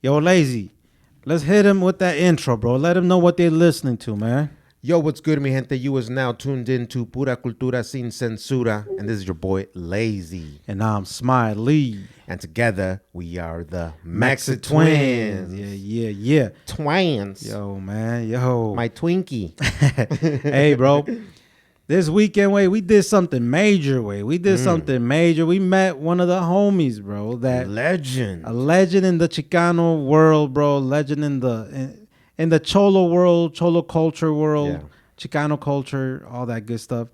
Yo, Lazy, let's hit him with that intro, bro. Let him know what they're listening to, man. Yo, what's good, mi gente? You is now tuned in to Pura Cultura Sin Censura, and this is your boy Lazy. And I'm Smiley. And together we are the Maxi Twins. Yeah. Twins. Yo, man. Yo. My Twinkie. Hey, bro. This weekend, we did something major, We did something major. We met one of the homies, bro. That Legend. A legend in the Chicano world, bro. Legend in the Cholo world, Cholo culture world, Yeah. Chicano culture, all that good stuff.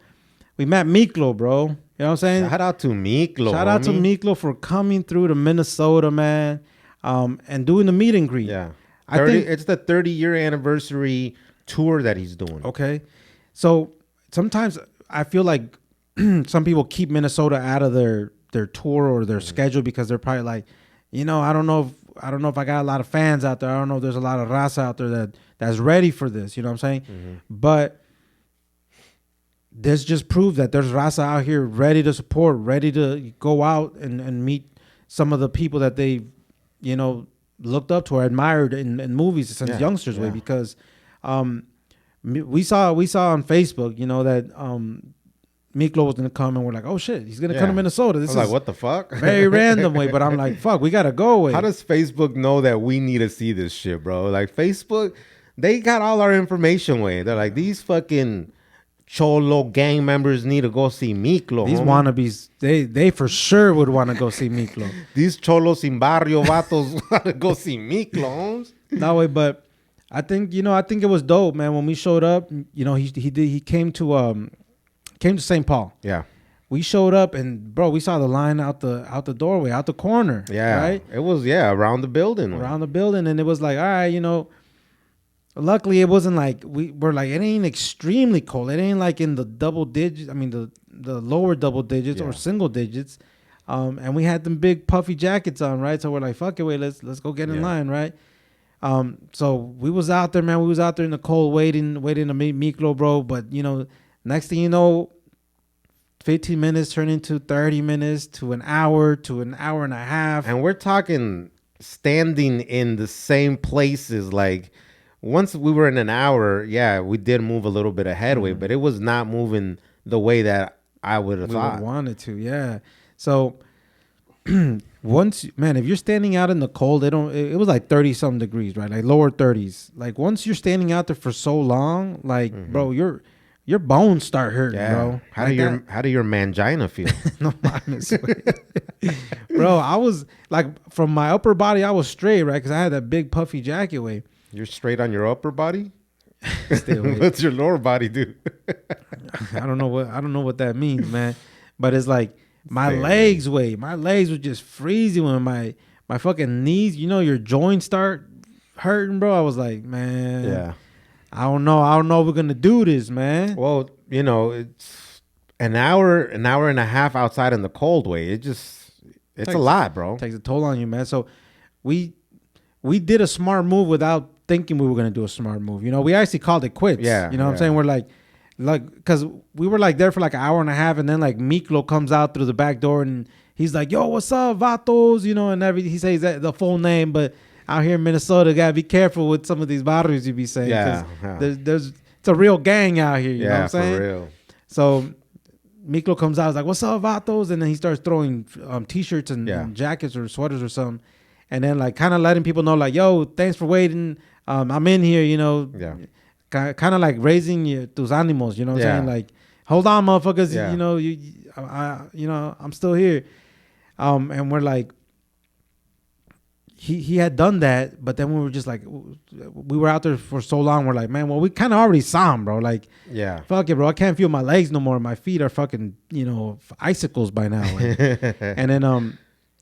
We met Miklo, bro. You know what I'm saying? Shout out to Miklo. Shout out to Miklo for coming through to Minnesota, man, and doing the meet and greet. Yeah. I think it's the 30-year anniversary tour that he's doing. Okay. So sometimes I feel like some people keep Minnesota out of their tour or their schedule because they're probably like, I don't know if I got a lot of fans out there. I don't know if there's a lot of raza out there that's ready for this. You know what I'm saying? But this just proves that there's raza out here ready to support, ready to go out and meet some of the people that they, looked up to or admired in movies since youngsters way. Because we saw on Facebook, that Miklo was gonna come, and we're like, oh shit, he's gonna come to Minnesota. This is like, what the fuck? Very random way, but I'm like, fuck, we gotta go away. How does Facebook know that we need to see this shit, bro? Like, Facebook, they got all our information way. They're like, these fucking Cholo gang members need to go see Miklo. These homie. wannabes, they for sure would want to go see Miklo. These Cholos sin barrio vatos want to go see Miklo, homes. No way, but I think it was dope, man. When we showed up, he came to St. Paul. Yeah. We showed up and bro, we saw the line out the doorway, out the corner. Yeah. Right? It was, around the building. Around the building. And it was like, all right, luckily it wasn't like we're like, it ain't extremely cold. It ain't like in the double digits. I mean the lower double digits or single digits. And we had them big puffy jackets on, right? So we're like, fuck it, wait, let's go get in line, right? So we was out there, man. We was out there in the cold waiting to meet Miklo, bro. But next thing you know, 15 minutes turned into 30 minutes to an hour and a half. And we're talking standing in the same places. Like, once we were in an hour, we did move a little bit of headway, but it was not moving the way that I would have thought. We wanted to, yeah. So if you're standing out in the cold, it was like 30 something degrees, right? Like lower 30s. Like once you're standing out there for so long, like bro, your bones start hurting, bro. How like do your mangina feel? No, honestly. Bro, I was like, from my upper body, I was straight, right? Because I had that big puffy jacket way. You're straight on your upper body? What's your lower body do? I don't know what that means, man. But it's like my legs were just freezing when my fucking knees, your joints start hurting, bro. I was like, man. Yeah. I don't know if we're gonna do this, man. Well, it's an hour and a half outside in the cold way. It's a lot, bro. Takes a toll on you, man. So we did a smart move without thinking we were gonna do a smart move. We actually called it quits. Yeah. What I'm saying? We're like, because we were like there for like an hour and a half, and then like Miklo comes out through the back door and he's like, "Yo, what's up, vatos?" And everything. He says that the full name, but out here in Minnesota, gotta be careful with some of these barrios you be saying. Yeah. There's it's a real gang out here. You know what I'm saying? For real. So Miklo comes out, he's like, "What's up, vatos?" And then he starts throwing t-shirts and jackets or sweaters or something. And then like kind of letting people know like, "Yo, thanks for waiting. I'm in here," Yeah. Kind of like raising tus ánimos, you know what I'm saying? Like, hold on, motherfuckers, I'm still here. And we're like, he had done that, but then we were just like, we were out there for so long. We're like, man, well, we kind of already saw him, bro. Like, fuck it, bro. I can't feel my legs no more. My feet are fucking, icicles by now. And then,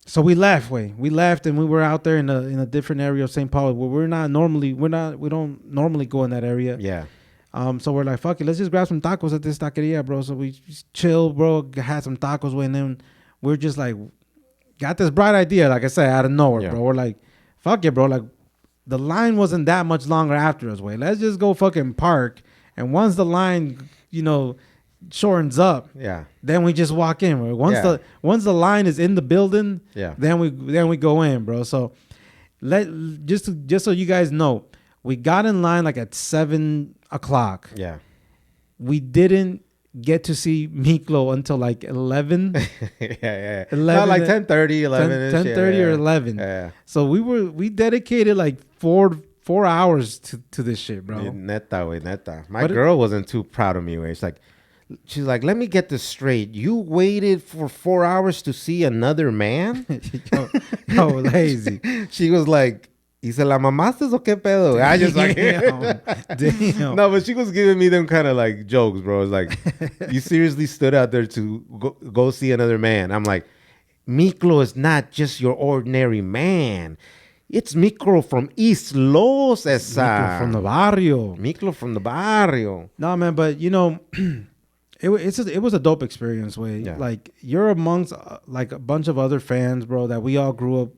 so we left, and we were out there in a different area of St. Paul where we don't normally go in that area. Yeah. So we're like, fuck it, let's just grab some tacos at this taqueria, bro. So we just chill, bro, had some tacos, and then we're just like, got this bright idea, like I said, out of nowhere, bro. We're like, fuck it, bro. Like, the line wasn't that much longer after us, let's just go fucking park. And once the line, shortens up, then we just walk in. Once the line is in the building, then we go in, bro. So just so you guys know, we got in line like at 7 o'clock. Yeah. We didn't get to see Miklo until like 11. Yeah. 11, Not like 10:30, 11. 10:30 or 11. Yeah. So we dedicated like 4 hours to this shit, bro. Neta, wey, neta. My But girl wasn't too proud of me, wey. She's like, let me get this straight. You waited for 4 hours to see another man? yo, lazy. She was like, ¿Y se la mamaste o qué pedo? I just like, Damn. No, but she was giving me them kind of like jokes, bro. It's like, you seriously stood out there to go see another man. I'm like, Miklo is not just your ordinary man. It's Miklo from East Los, esa. Miklo from the barrio. Miklo from the barrio. No, man, but you know, it was a dope experience, way. Yeah. Like you're amongst like a bunch of other fans, bro, that we all grew up,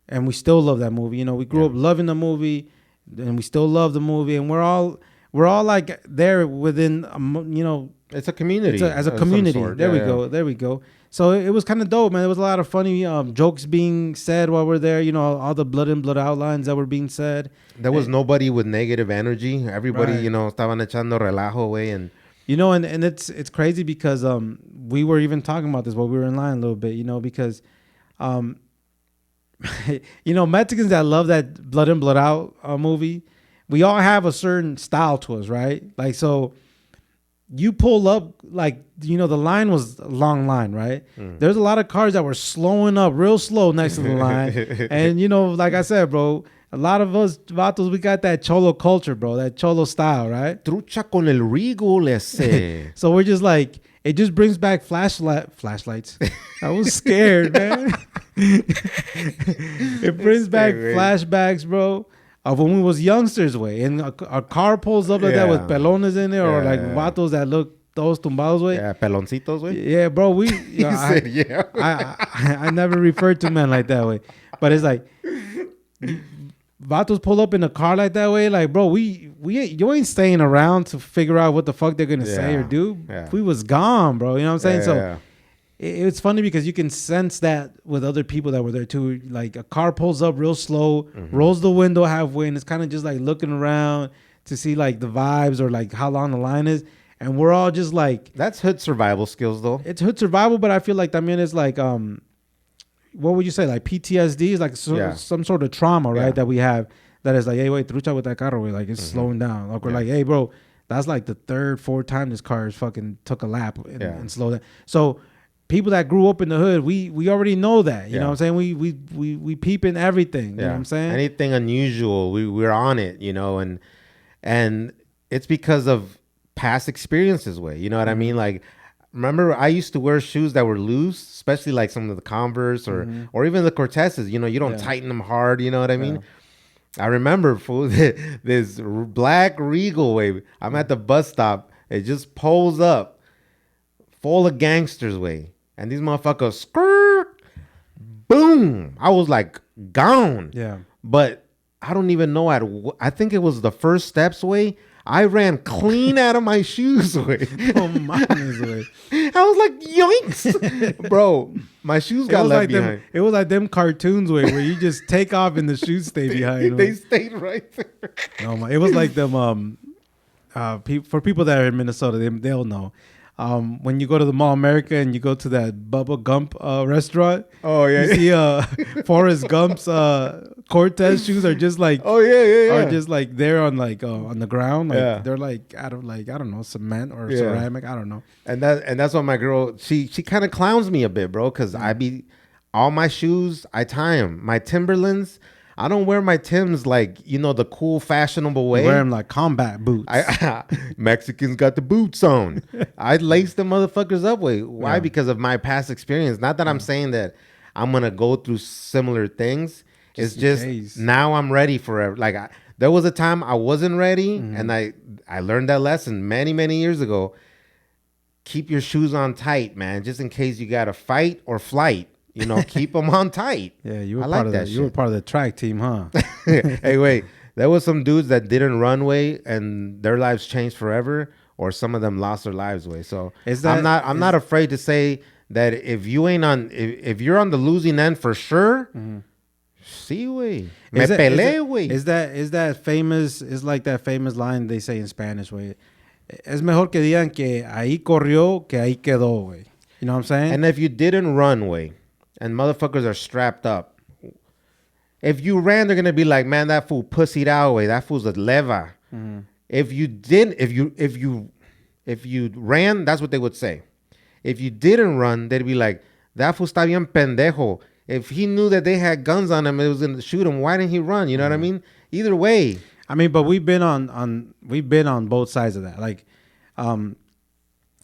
and we still love that movie. You know, we grew up loving the movie, and we still love the movie, and we're all like there within, you know, it's a community. As a community. There we go. So it was kind of dope, man. There was a lot of funny jokes being said while we're there. You know, all the blood in, blood out lines that were being said. There was nobody with negative energy. Everybody, Right. you know, estaban echando relajo away. And you know, and it's crazy because we were even talking about this while we were in line a little bit, you know, because you know, Mexicans that love that blood in, blood out movie, we all have a certain style to us, right? Like, so you pull up, like, you know, the line was a long line, right? There's a lot of cars that were slowing up real slow next to the line. And, you know, like I said, bro, a lot of us vatos, we got that cholo culture, bro, that cholo style, right? trucha con el Regal ese. So we're just like, it just brings back flashlights. I was scared, man. It brings back flashbacks, bro, of when we was youngsters, way. And a car pulls up like that with pelones in there, or like vatos that look those tumbados, way. Yeah, peloncitos, way. Yeah, bro. We, you know, I never referred to men like that way, but it's like vatos pull up in a car like that way, like, bro, you ain't staying around to figure out what the fuck they're gonna say or do. We was gone, bro. You know what I'm saying? It's funny because you can sense that with other people that were there too. Like a car pulls up real slow, rolls the window halfway, and it's kind of just like looking around to see like the vibes or like how long the line is. And we're all just like, that's hood survival skills, though. It's hood survival, but I feel like también is like what would you say? Like PTSD is like some sort of trauma, right? That we have that is like, hey, wait, trucha with that carro, way, like it's slowing down. Like we're like, hey, bro, that's like the third, fourth time this car is fucking took a lap and slowed down. So people that grew up in the hood, we already know that. You know what I'm saying? We peeping everything. You know what I'm saying? Anything unusual, we're on it, you know, and it's because of past experiences, way. You know what I mean? Like, remember, I used to wear shoes that were loose, especially like some of the Converse or even the Cortezes. You know, you don't tighten them hard. You know what I mean? I remember, fool, this black Regal, way. I'm at the bus stop. It just pulls up, full of gangsters, way. And these motherfuckers, skirt, boom. I was like, gone. Yeah. But I don't even know. I think it was the first steps, way. I ran clean out of my shoes, way. Oh, mine is way. I was like, yoinks. Bro, my shoes got left behind. It was like them cartoons, way, where you just take off and the shoes stay behind. They stayed right there. No, it was like them, for people that are in Minnesota, they'll know. When you go to the Mall America and you go to that Bubba Gump restaurant, you see Forrest Gump's Cortez shoes are just like are just like they're on like on the ground, like they're like out of like I don't know, cement or ceramic, I don't know. And that's what my girl, she kind of clowns me a bit, bro, because I be all my shoes, I tie them. My Timberlands, I don't wear my Timbs like, you know, the cool fashionable way. You wear them like combat boots. Mexicans got the boots on. I lace the motherfuckers up way. Why? Because of my past experience. Not that I'm saying that I'm gonna go through similar things. It's just now I'm ready for it. Like there was a time I wasn't ready, and I learned that lesson many years ago. Keep your shoes on tight, man, just in case you got to fight or flight. You know, keep them on tight. Yeah, you were part of that. You were part of the track team, huh? Hey, wait. There was some dudes that didn't run way, and their lives changed forever, or some of them lost their lives way. So I'm not afraid to say that if you're on the losing end for sure, Sí, güey. Me peleé, güey. Is that famous? Is like that famous line they say in Spanish, way. Es mejor que digan que ahí corrió que ahí quedó, way. You know what I'm saying? And if you didn't run, way, and motherfuckers are strapped up, if you ran, they're gonna be like, man, that fool pussied out, way. That fool's a leva. Mm-hmm. If you didn't, if you ran, that's what they would say. If you didn't run, they'd be like, that fool está bien pendejo. If he knew that they had guns on him, it was gonna shoot him. Why didn't he run? You know what I mean? Either way. I mean, but we've been on both sides of that. Like, and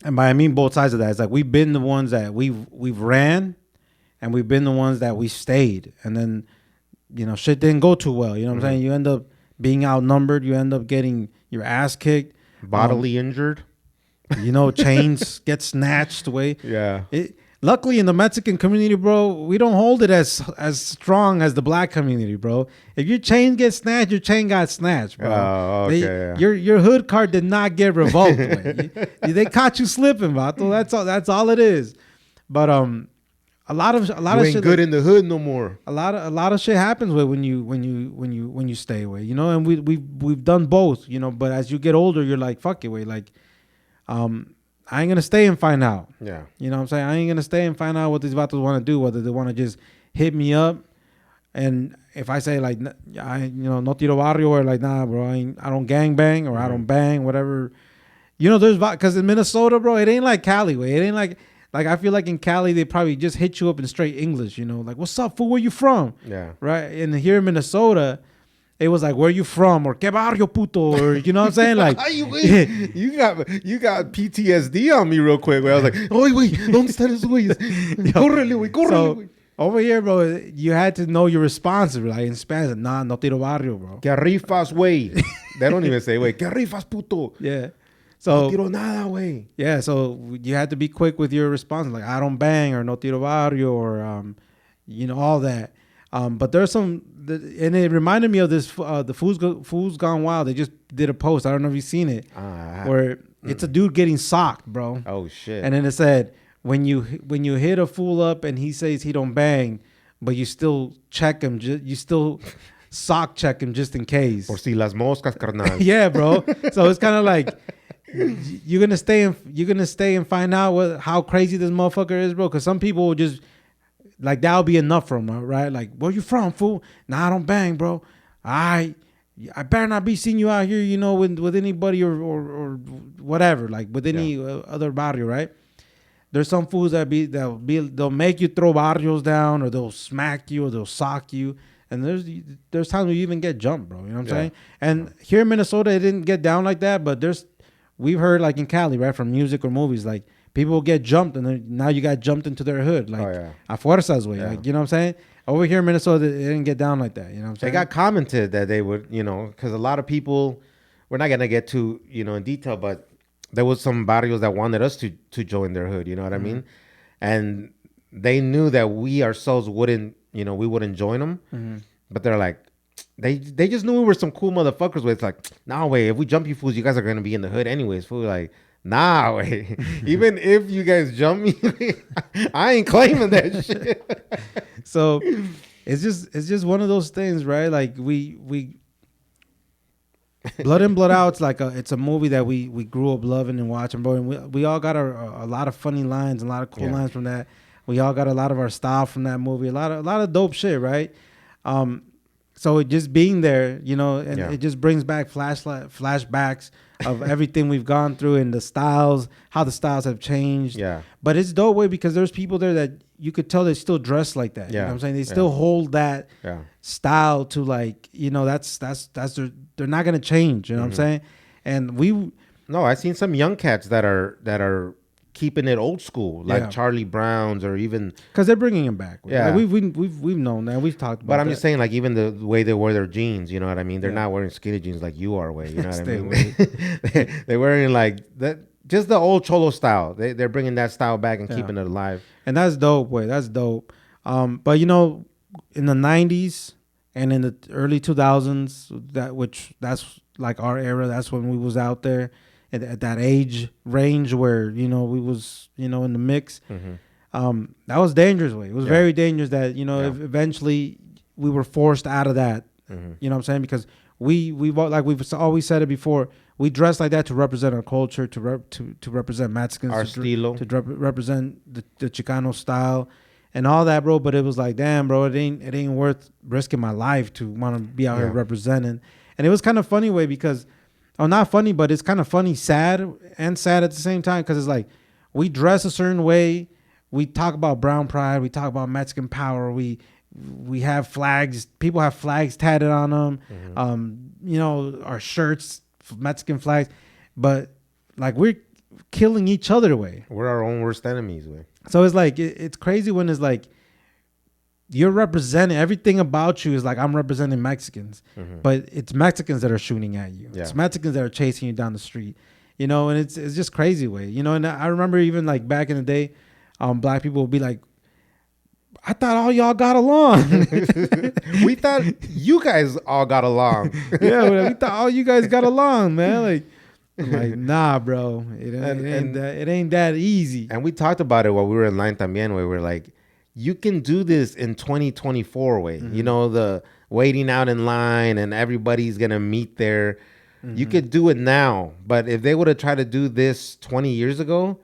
by I mean both sides of that, it's like we've been the ones that we've ran, and we've been the ones that we stayed, and then shit didn't go too well. You know what I'm saying? You end up being outnumbered. You end up getting your ass kicked, bodily injured. Chains get snatched away. Yeah. Luckily, in the Mexican community, bro, we don't hold it as strong as the black community, bro. If your chain gets snatched, your chain got snatched, bro. Oh, okay. Your hood card did not get revoked. They caught you slipping, vato. That's all it is. But a lot of you ain't shit good in the hood no more. A lot of shit happens when you stay away, and we've done both, But as you get older, you're like, fuck it, way, like, I ain't gonna stay and find out. Yeah. You know what I'm saying? I ain't gonna stay and find out what these vatos want to do, whether they want to just hit me up. And if I say like, no tiro barrio, or like, nah, bro, I don't gang bang, or I don't bang, whatever. There's because in Minnesota, bro, it ain't like Cali, way. It ain't like I feel like in Cali they probably just hit you up in straight English, like, what's up, fool? Where you from? Yeah. Right. And here in Minnesota, it was like, where you from? Or que barrio, puto? Or, you know what I'm saying? Like, you got PTSD on me real quick. Where I was like, oh, wait, ¿dónde están esos güeyes? Córrele, güey, córrele, güey. Over here, bro, you had to know your responses. Like in Spanish, nah, no tiro barrio, bro. Que rifas, güey. They don't even say, güey, que rifas, puto. Yeah. So, no tiro nada, güey. Yeah, so you had to be quick with your response. Like, I don't bang, or no tiro barrio, or, all that. But there's some, and it reminded me of this, the Fools Gone Wild. They just did a post. I don't know if you've seen it, where it's a dude getting socked, bro. Oh shit! And then it said, when you hit a fool up and he says he don't bang, but you still check him, you still sock check him just in case. Por si las moscas, carnal. Yeah, bro. So it's kind of like you're gonna stay and find out how crazy this motherfucker is, bro. Because some people will just. Like, that'll be enough for him, right? Like, where you from, fool? Nah, I don't bang, bro. I better not be seeing you out here, with anybody or whatever, like with any other barrio, right? There's some fools they'll make you throw barrios down, or they'll smack you, or they'll sock you. And there's times where you even get jumped, bro. You know what I'm saying? And here in Minnesota, it didn't get down like that, but we've heard, like in Cali, right, from music or movies, like, people will get jumped, and then now you got jumped into their hood, like a fuerzas way, like, you know what I'm saying? Over here in Minnesota, it didn't get down like that, you know what I'm saying? They got commented that they would, because a lot of people, we're not gonna get too, in detail, but there was some barrios that wanted us to join their hood, you know what I mean? And they knew that we ourselves wouldn't, we wouldn't join them, but they're like, they just knew we were some cool motherfuckers. Where it's like, nah, wait, if we jump you fools, you guys are gonna be in the hood anyways, fool, like. Nah, wait. Even if you guys jump me, I ain't claiming that shit. So it's just one of those things, right? Like we Blood In Blood Out. It's like it's a movie that we grew up loving and watching, bro. And we all got a lot of funny lines and a lot of cool lines from that. We all got a lot of our style from that movie. A lot of dope shit, right? So it just being there, and it just brings back flashbacks of everything we've gone through and the styles, how the styles have changed. Yeah. But it's dope way because there's people there that you could tell they still dress like that. You know what I'm saying? They still hold that style to, like, that's they're not gonna change. You know what I'm saying? And I've seen some young cats that are keeping it old school, like Charlie Brown's, or even because they're bringing him back. Yeah, like we've known that. We've talked about. But I'm just saying, like, even the way they wear their jeans, you know what I mean? They're not wearing skinny jeans like you are, way. You know what I mean? They're wearing like that, just the old cholo style. They're bringing that style back and keeping it alive. And that's dope, way. That's dope. But in the '90s and in the early 2000s, that's like our era. That's when we was out there. At that age range where we was in the mix, that was dangerous way. It was very dangerous that eventually were forced out of that. Mm-hmm. You know what I'm saying? Because we've always said it before. We dress like that to represent our culture, to represent Mexicans, Our estilo. to represent the Chicano style, and all that, bro. But it was like, damn, bro, it ain't worth risking my life to want to be out here representing. And it was kind of funny way because, oh, not funny, but it's kind of funny, sad at the same time, because it's like we dress a certain way, we talk about brown pride, we talk about Mexican power, we have flags, people have flags tatted on them, you know, our shirts, Mexican flags, but like we're killing each other way. We're our own worst enemies way. So it's like it's crazy when it's like you're representing, everything about you is like, I'm representing Mexicans, but it's Mexicans that are shooting at you. It's Mexicans that are chasing you down the street, you know, and it's just crazy way, you know. And I remember even like back in the day, black people would be like, I thought all y'all got along. We thought you guys all got along. Yeah, we thought all you guys got along, man. Like nah, bro. It ain't that easy. And we talked about it while we were in line también, where we're like, you can do this in 2024 way. You know, the waiting out in line and everybody's going to meet there. You could do it now. But if they would have tried to do this 20 years ago,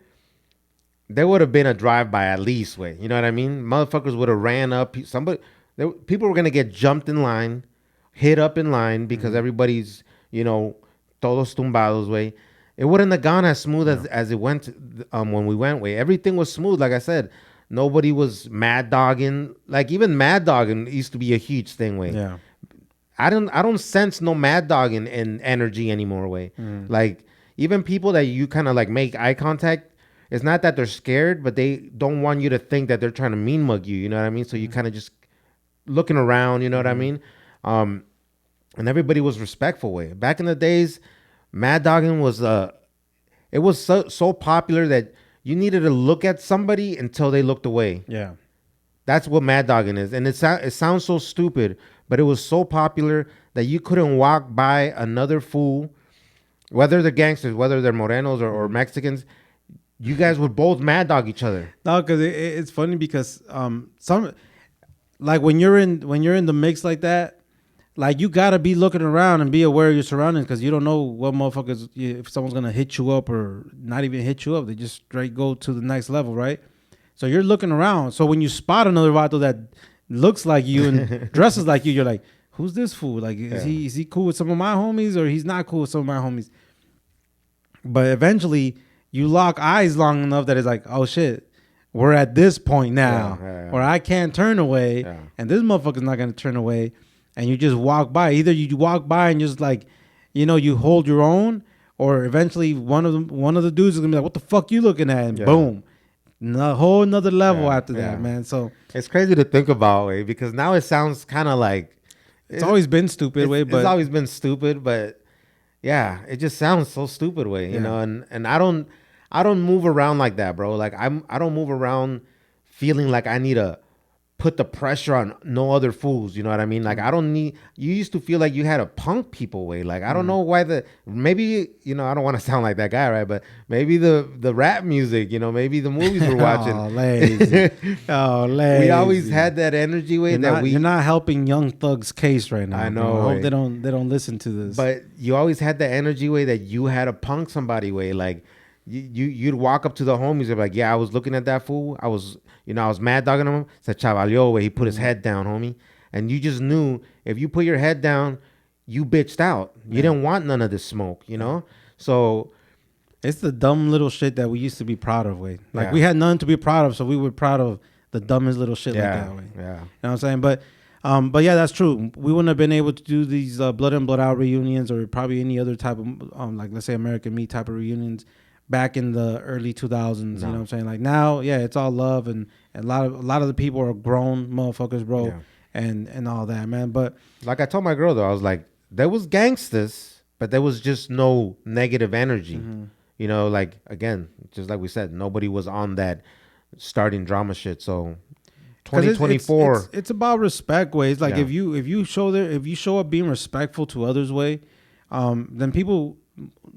there would have been a drive-by at least way. You know what I mean? Motherfuckers would have ran up. People were going to get jumped in line, hit up in line because everybody's, you know, todos tumbados way. It wouldn't have gone as smooth as it went when we went way. Everything was smooth. Like I said, nobody was mad dogging. Like even mad dogging used to be a huge thing way. Yeah. I don't sense no mad dogging in energy anymore way. Like even people that you kind of like make eye contact, it's not that they're scared, but they don't want you to think that they're trying to mean mug you. You know what I mean? So you kind of just looking around. You know what I mean? And everybody was respectful way. Back in the days, mad dogging was it was so popular that you needed to look at somebody until they looked away. Yeah. That's what mad dogging is. And it sounds so stupid, but it was so popular that you couldn't walk by another fool, whether they're gangsters, whether they're Morenos or Mexicans. You guys would both mad dog each other. No, because it's funny because some, like when you're in the mix like that, like you gotta be looking around and be aware of your surroundings because you don't know what motherfuckers, if someone's gonna hit you up or not even hit you up, they just straight go to the next level, right? So you're looking around. So when you spot another vato that looks like you and dresses like you, you're like, who's this fool? Like, is he cool with some of my homies or he's not cool with some of my homies? But eventually you lock eyes long enough that it's like, oh shit, we're at this point now, or I can't turn away, and this motherfucker's not gonna turn away, and you just walk by. Either you walk by and just like, you know, you hold your own, or eventually one of the dudes is gonna be like, what the fuck you looking at? And boom, a whole another level after that, man. So it's crazy to think about, way, because now it sounds kind of like it's always been stupid, way, but it's always been stupid, but yeah, it just sounds so stupid, way, you know, and I don't move around like that, bro. Like I don't move around feeling like I need to put the pressure on no other fools. You know what I mean? Like I don't need. You used to feel like you had to punk people way. Like I don't know why maybe, you know, I don't want to sound like that guy, right? But maybe the rap music, you know, maybe the movies we're watching. Oh, lazy. Lazy. We always had that energy way you're not helping Young Thug's case right now. I know. Bro. I hope they don't listen to this. But you always had the energy way that you had to punk somebody way, like. You'd walk up to the homies and be like, yeah, I was looking at that fool. I was mad dogging him. It's a chavalio where he put his head down, homie. And you just knew if you put your head down, you bitched out. You didn't want none of this smoke, you know? So it's the dumb little shit that we used to be proud of, way. Like we had nothing to be proud of, so we were proud of the dumbest little shit like that, way. Yeah. You know what I'm saying? But yeah, that's true. We wouldn't have been able to do these Blood In Blood Out reunions or probably any other type of like, let's say American Meat type of reunions back in the early 2000s. You know what I'm saying? Like now, yeah, it's all love and a lot of the people are grown motherfuckers, bro, and all that, man. But like I told my girl though, I was like, there was gangsters, but there was just no negative energy. You know, like again, just like we said, nobody was on that starting drama shit. So 2024, it's about respect, way. It's like if you show up being respectful to others, way, then people.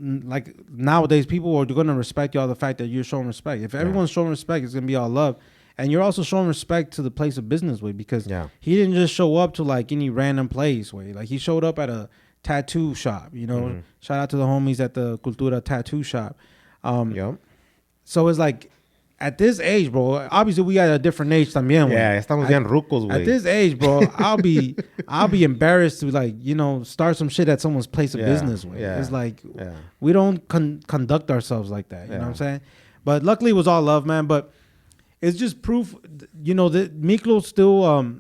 Like nowadays, people are going to respect you all the fact that you're showing respect. If everyone's showing respect, it's going to be all love. And you're also showing respect to the place of business way, because Yeah. he didn't just show up to like any random place way. Like he showed up at a tattoo shop, you know. Mm-hmm. Shout out to the homies at the Cultura tattoo shop. Yep. So it's like at this age, bro, obviously we got a different age también, güey. Yeah, estamos bien rucos, güey. At this age, bro, I'll be embarrassed to like, you know, start some shit at someone's place of business with. Yeah. It's like Yeah. we don't conduct ourselves like that. You know what I'm Yeah. saying? But luckily it was all love, man. But it's just proof, you know, that Miklo's still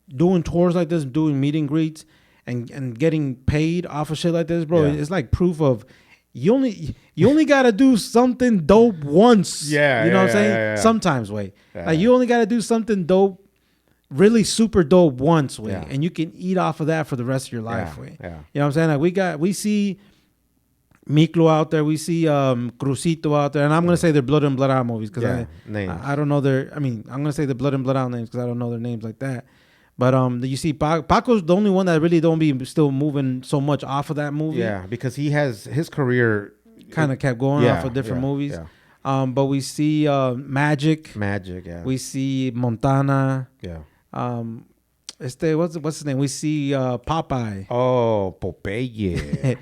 doing tours like this, doing meet and greets and getting paid off of shit like this, bro. Yeah. It's like proof of you only gotta do something dope once. Yeah, You know what I'm saying? yeah. Sometimes, way. Yeah. Like you only gotta do something dope, really super dope once, way. Yeah. And you can eat off of that for the rest of your life, way. Yeah. You know what I'm saying? Like we see Miklo out there, we see Crucito out there, and I'm gonna say they're Blood and Blood Out movies because names. I don't know I'm gonna say the Blood and Blood Out names because I don't know their names like that. But you see Paco's the only one that really don't be still moving so much off of that movie. Yeah, because he has his career Kind of kept going off of different movies. Yeah. But we see Magic. Yeah. We see Montana. Yeah. What's his name? We see Popeye. Oh, Popeye.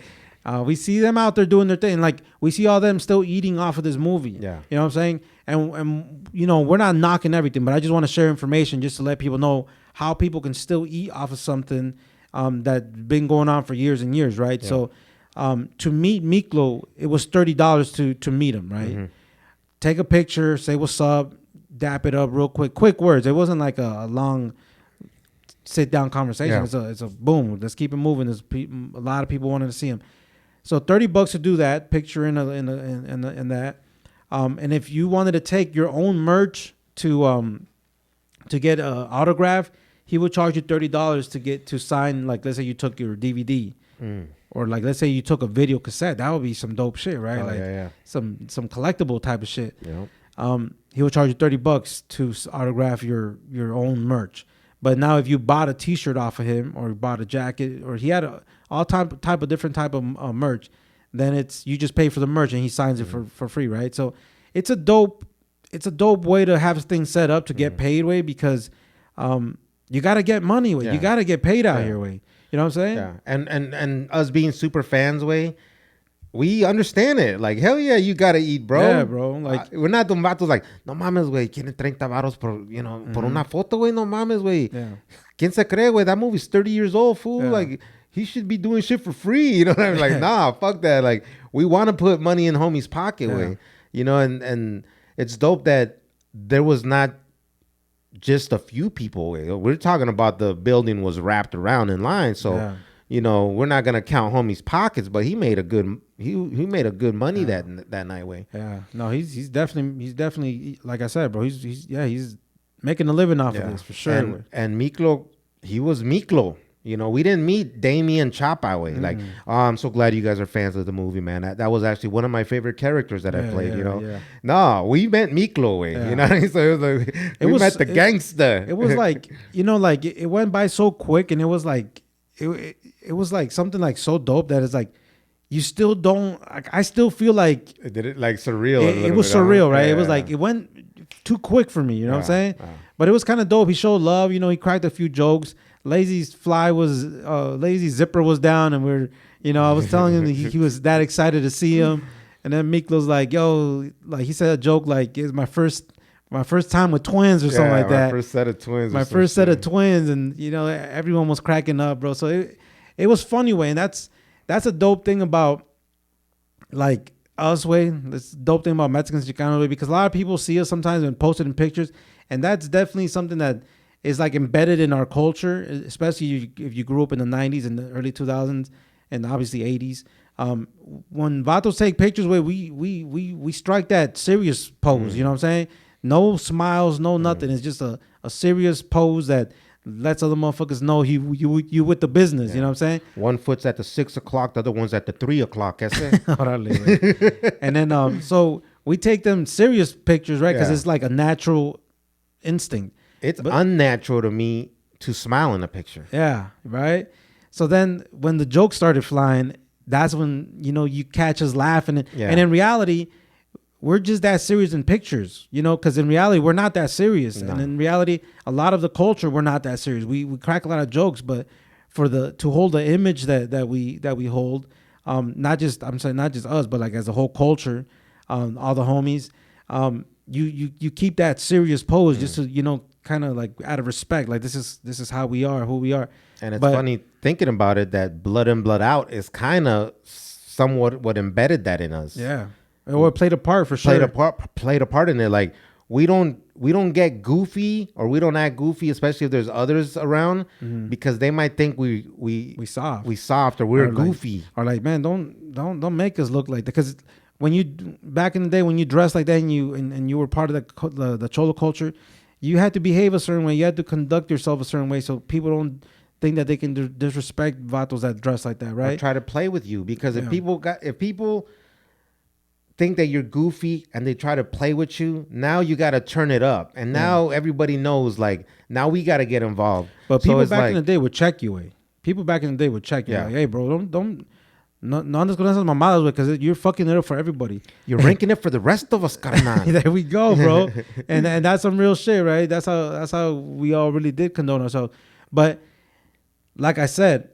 We see them out there doing their thing. Like we see all them still eating off of this movie. Yeah. You know what I'm saying? And you know, we're not knocking everything, but I just want to share information just to let people know how people can still eat off of something that's been going on for years and years, right? Yeah. So to meet Miklo, it was $30 to meet him, right? Mm-hmm. Take a picture, say what's up, dap it up real quick words. It wasn't like a long sit down conversation. Yeah. It's a boom. Let's keep it moving. There's a lot of people wanted to see him. So $30 to do that, picture in that. And if you wanted to take your own merch to get an autograph, he would charge you $30 to get to sign. Like let's say you took your DVD, or like let's say you took a video cassette. That would be some dope shit, right? Oh, like yeah. some collectible type of shit. Yeah. He would charge you $30 to autograph your own merch. But now if you bought a T-shirt off of him, or you bought a jacket, or he had all type of different type of merch, then it's you just pay for the merch and he signs it for free, right? So it's a dope way to have things set up to get paid way, because you got to get money way. Yeah. You got to get paid out here way. You know what I'm saying? Yeah. And us being super fans way, we understand it. Like, hell yeah, you gotta eat, bro. Yeah, bro. Like we're not the vatos like, no mames, güey, quieren 30 varos por, por una foto, güey, no mames, güey. Yeah. ¿Quién se cree, güey? That movie's 30 years old, fool. Yeah. Like, he should be doing shit for free. You know what I mean? Like, nah, fuck that. Like, we want to put money in homie's pocket, güey. You know, and it's dope that there was not just a few people, güey. We're talking about the building was wrapped around in line, so you know, we're not gonna count homie's pockets, but he made a good he made a good money that night, way. Yeah, no, he's definitely like I said, bro. He's making a living off of this for sure. And Miklo, he was Miklo. You know, we didn't meet Damien Chapa way. Like, oh, I'm so glad you guys are fans of the movie, man. That was actually one of my favorite characters that I played. You know, no, we met Miklo way. You know what I mean? So it was like we met the gangster. It was like, you know, like it went by so quick, and it was like it was like something like so dope that it's like you still don't. I still feel like did it like surreal. It was surreal, right? It was like it went too quick for me. You know what I'm saying? But it was kind of dope. He showed love. You know, he cracked a few jokes. Lazy's zipper was down, and we're, you know, I was telling him that he was that excited to see him, and then Miklo's like, yo, like he said a joke like, it's my first time with twins or something like that. My first set of twins. My first set of twins, and you know, everyone was cracking up, bro. So it was funny way, and that's a dope thing about like us way. This dope thing about Mexicans Chicano way, because a lot of people see us sometimes and post it in pictures, and that's definitely something that is like embedded in our culture, especially if you grew up in the 90s and the early 2000s and obviously 80s. When vatos take pictures where we strike that serious pose, you know what I'm saying? No smiles, no nothing. It's just a serious pose that lets other motherfuckers know you with the business, you know what I'm saying? One foot's at the 6 o'clock, the other one's at the 3 o'clock. And then so we take them serious pictures, right? Because it's like a natural instinct. It's unnatural to me to smile in a picture. Yeah, right? So then when the jokes started flying, that's when, you know, you catch us laughing. And in reality, we're just that serious in pictures, you know, because in reality we're not that serious, No. and in reality a lot of the culture we're not that serious. We crack a lot of jokes, but for to hold the image that we hold, not just I'm saying not just us, but like as a whole culture, all the homies, you keep that serious pose just to, you know, kind of like out of respect, like this is how we are, who we are. And it's funny thinking about it that Blood In, Blood Out is kind of somewhat what embedded that in us. Yeah, or played a part for sure. Played a part in it. Like we don't get goofy or we don't act goofy, especially if there's others around, because they might think we soft or we're goofy. Like man, don't make us look like that. Because when you back in the day when you dressed like that and you were part of the cholo culture, you had to behave a certain way. You had to conduct yourself a certain way so people don't think that they can disrespect vatos that dress like that, right? Or try to play with you, because if people think that you're goofy and they try to play with you, now you got to turn it up, and now everybody knows, like, now we got to get involved. But people back in the day would check you, eh? People back in the day would check you, like, hey, bro, don't no andes con esas mamadas, because you're fucking it up for everybody. You're ranking it for the rest of us, carnal. There we go, bro. and that's some real shit, right? That's how we all really did condone ourselves. But like I said,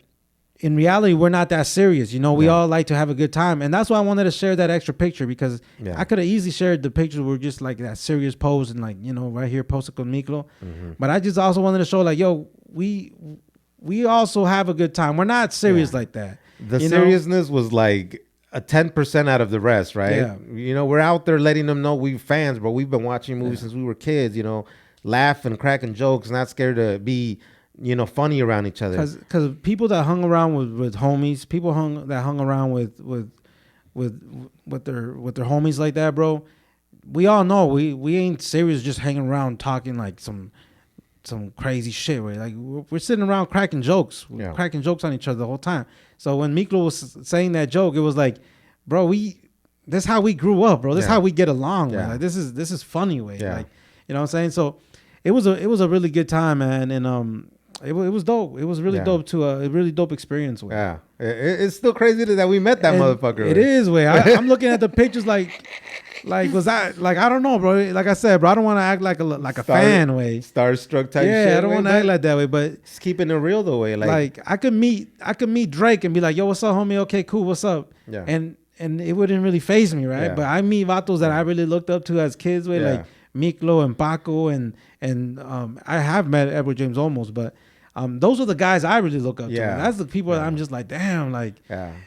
in reality, we're not that serious. You know, we all like to have a good time. And that's why I wanted to share that extra picture, because I could have easily shared the pictures where we're just like that serious pose and like, you know, right here, posted con Miklo. But I just also wanted to show like, yo, we also have a good time. We're not serious like that. The seriousness was like a 10% out of the rest, right? Yeah. You know, we're out there letting them know we fans, bro. We've been watching movies since we were kids, you know, laughing, cracking jokes, not scared to be, you know, funny around each other. Because people that hung around with homies, that hung around with their homies like that, bro. We all know we ain't serious just hanging around talking like some crazy shit. Right? Like we're sitting around cracking jokes, cracking jokes on each other the whole time. So when Miklo was saying that joke, it was like, bro, this is how we grew up, bro. This is how we get along. Yeah. Like this is funny way. Yeah. Like, you know what I'm saying? So it was a really good time, man, and It was dope. It was really dope too. A really dope experience. Way. Yeah, it's still crazy that we met that motherfucker. It is, way. I'm looking at the pictures like was that like I don't know, bro. Like I said, bro, I don't want to act like a fan way, starstruck type. Yeah, shit, I don't want to act like that way, but it's keeping it real the way. Like I could meet Drake and be like, yo, what's up, homie? Okay, cool, what's up? Yeah, and it wouldn't really faze me, right? Yeah. But I meet vatos that I really looked up to as kids, way like Miklo and Paco and I have met Edward James Olmos, but. Those are the guys I really look up to. That's the people that I'm just like, damn, like,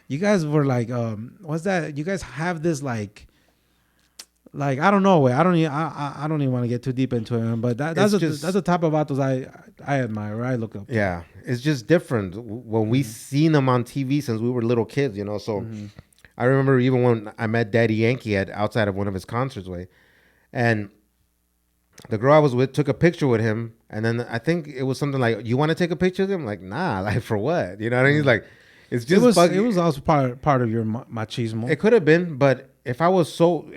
you guys were like, what's that? You guys have this like I don't know, way. I don't even want to get too deep into it, but that's the type of vatos I admire, or I look up to. Yeah, it's just different when we seen them on TV since we were little kids, you know. So I remember even when I met Daddy Yankee outside of one of his concerts, way, and the girl I was with took a picture with him, and then I think it was something like, "You want to take a picture of him?" Like, nah, like for what? You know what I mean? Like, it's just it was also part of your machismo. It could have been, but if I was so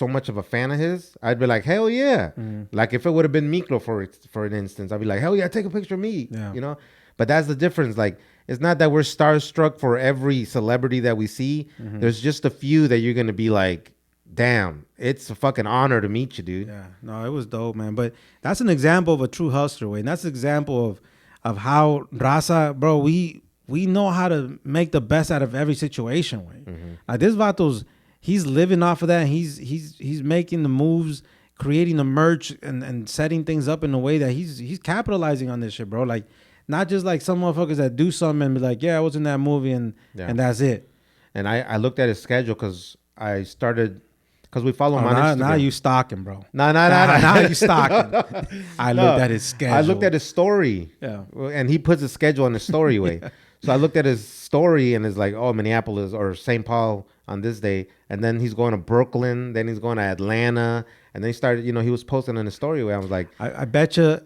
much of a fan of his, I'd be like, hell yeah. Like if it would have been Miklo for an instance, I'd be like, hell yeah, take a picture of me. Yeah. You know? But that's the difference. Like, it's not that we're starstruck for every celebrity that we see. There's just a few that you're gonna be like, damn, it's a fucking honor to meet you, dude. Yeah, no, it was dope, man. But that's an example of a true hustler, way. And that's an example of how Raza, bro, we know how to make the best out of every situation, way. Like this vato's, he's living off of that. He's making the moves, creating the merch, and setting things up in a way that he's capitalizing on this shit, bro. Like not just like some motherfuckers that do something and be like, yeah, I was in that movie and that's it. And I looked at his schedule because I started. Because we follow him on Instagram. Now you stalking, bro. No. Now you stalking. I looked at his schedule. I looked at his story. Yeah. And he puts his schedule on his story way. So I looked at his story and it's like, oh, Minneapolis or St. Paul on this day. And then he's going to Brooklyn. Then he's going to Atlanta. And then he started, he was posting on his story way. I was like, I bet you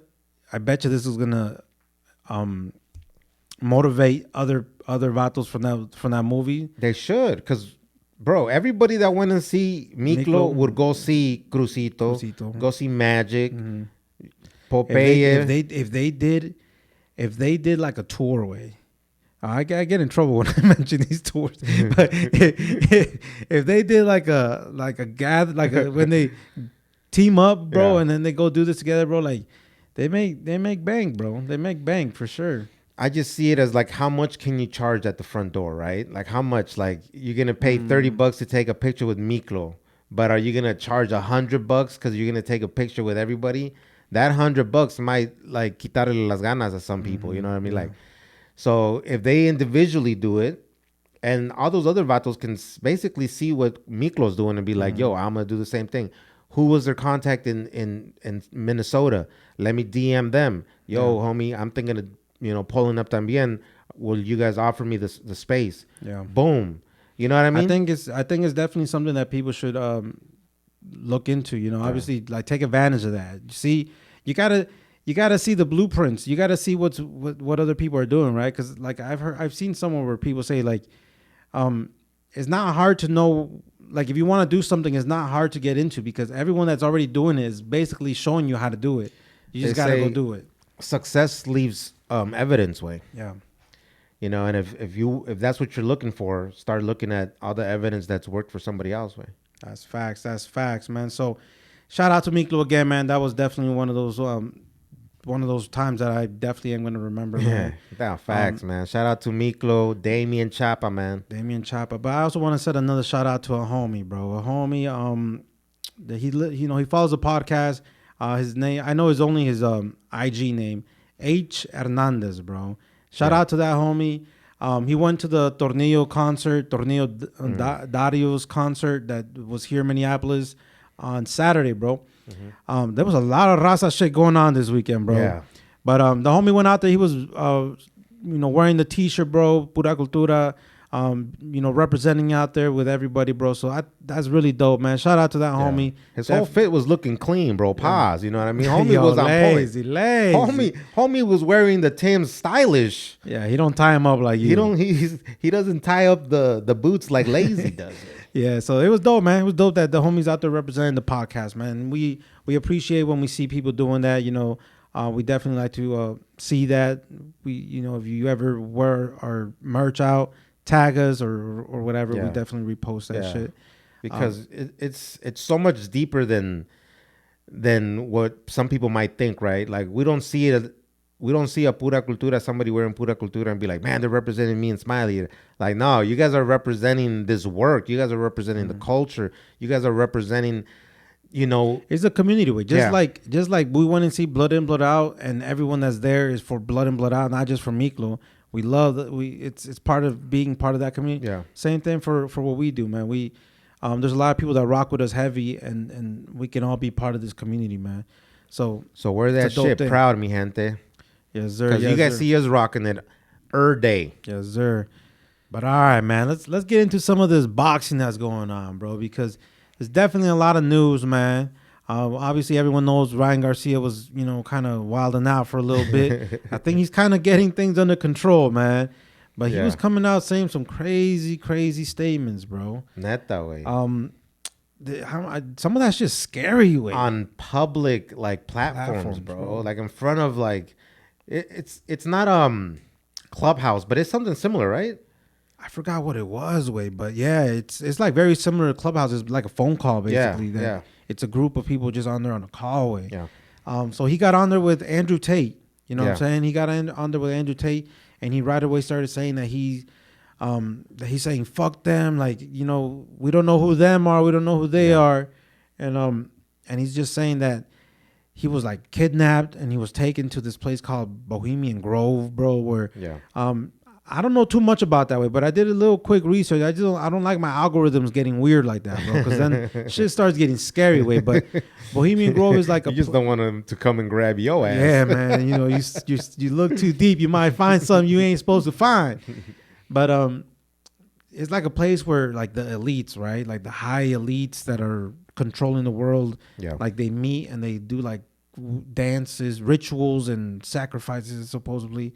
this is going to motivate other vatos from that movie. They should, because... Bro, everybody that went and see Miklo would go see Crucito. Go see Magic, Popeye. If they did like a tour way, I get in trouble when I mention these tours. But if they did like a gather, when they team up, bro, Yeah. and then they go do this together, bro, like they make bank, bro. They make bank for sure. I just see it as like, how much can you charge at the front door, right? Like, how much? Like, you're gonna pay $30 to take a picture with Miklo, but are you gonna charge $100 because you're gonna take a picture with everybody? That $100 might like quitarle las ganas to some people. You know what I mean? Yeah. Like, so if they individually do it, and all those other vatos can basically see what Miklo's doing and be like, yo, I'm gonna do the same thing. Who was their contact in Minnesota? Let me DM them. Yo, homie, I'm thinking of pulling up también. Will you guys offer me the space? Yeah. Boom. You know what I mean? I think it's definitely something that people should look into. Obviously, like take advantage of that. See, you gotta see the blueprints. You gotta see what other people are doing, right? Because like I've seen somewhere where people say like, it's not hard to know. Like if you want to do something, it's not hard to get into because everyone that's already doing it is basically showing you how to do it. You just gotta go do it. Success leaves evidence way. Yeah. And if that's what you're looking for, start looking at all the evidence that's worked for somebody else way. That's facts, man. So shout out to Miklo again, man. That was definitely one of those times that I definitely am going to remember. Yeah, facts, man. Shout out to Miklo, Damien Chapa, man. Damien Chapa. But I also want to set another shout out to a homie, bro. A homie, that he follows the podcast. His name, I know is only his IG name, H Hernandez, bro. Shout out to that homie. He went to the Tornillo Dario's concert that was here in Minneapolis on Saturday, bro. There was a lot of raza shit going on this weekend, bro. Yeah. But the homie went out there. He was, wearing the T-shirt, bro. Pura Cultura. Representing out there with everybody, bro. So that's really dope, man. Shout out to that homie. His whole fit was looking clean, bro. Pause. You know what I mean? Homie was on lazy. Homie was wearing the Tim's stylish. Yeah, he don't tie him up like you. He doesn't tie up the boots like Lazy does. Yeah, so it was dope, man. It was dope that the homies out there representing the podcast, man. We appreciate when we see people doing that. We definitely like to see that. If you ever wear our merch out, tag us or whatever. We definitely repost that shit because it's so much deeper than what some people might think, right? Like we don't see a Pura Cultura, somebody wearing Pura Cultura and be like, man, they're representing me and Smiley. Like, no, you guys are representing this work. You guys are representing the culture. You guys are representing, it's a community way. Just like we went and see Blood In, Blood Out, and everyone that's there is for Blood In, Blood Out, not just for Miklo. We love that it's part of being part of that community. Yeah. Same thing for what we do, man. We there's a lot of people that rock with us heavy, and we can all be part of this community, man. So wear that shit thing. Proud, mi gente. Yes, sir. Because you guys see us rocking it day. Yes, sir. But all right, man. Let's get into some of this boxing that's going on, bro. Because there's definitely a lot of news, man. Obviously, everyone knows Ryan Garcia was, kind of wilding out for a little bit. I think he's kind of getting things under control, man. But he was coming out saying some crazy, crazy statements, bro. Not that way. Some of that's just scary, way. On public platforms, bro. Like in front of it's not Clubhouse, but it's something similar, right? I forgot what it was, way, but yeah, it's like very similar to Clubhouse. It's like a phone call, basically. Yeah. It's a group of people just on there on a call, way. Yeah. So he got on there with Andrew Tate. You know what I'm saying? He got on there with Andrew Tate, and he right away started saying that he's saying fuck them, like we don't know who them are, we don't know who they are, and he's just saying that he was like kidnapped and he was taken to this place called Bohemian Grove, bro. Where I don't know too much about that way, but I did a little quick research. I don't like my algorithms getting weird like that, bro, because then shit starts getting scary way. But Bohemian Grove is like you just don't want them to come and grab your ass. Yeah, man. You look too deep, you might find something you ain't supposed to find. But it's like a place where like the elites, right, like the high elites that are controlling the world, like they meet and they do like dances, rituals, and sacrifices supposedly.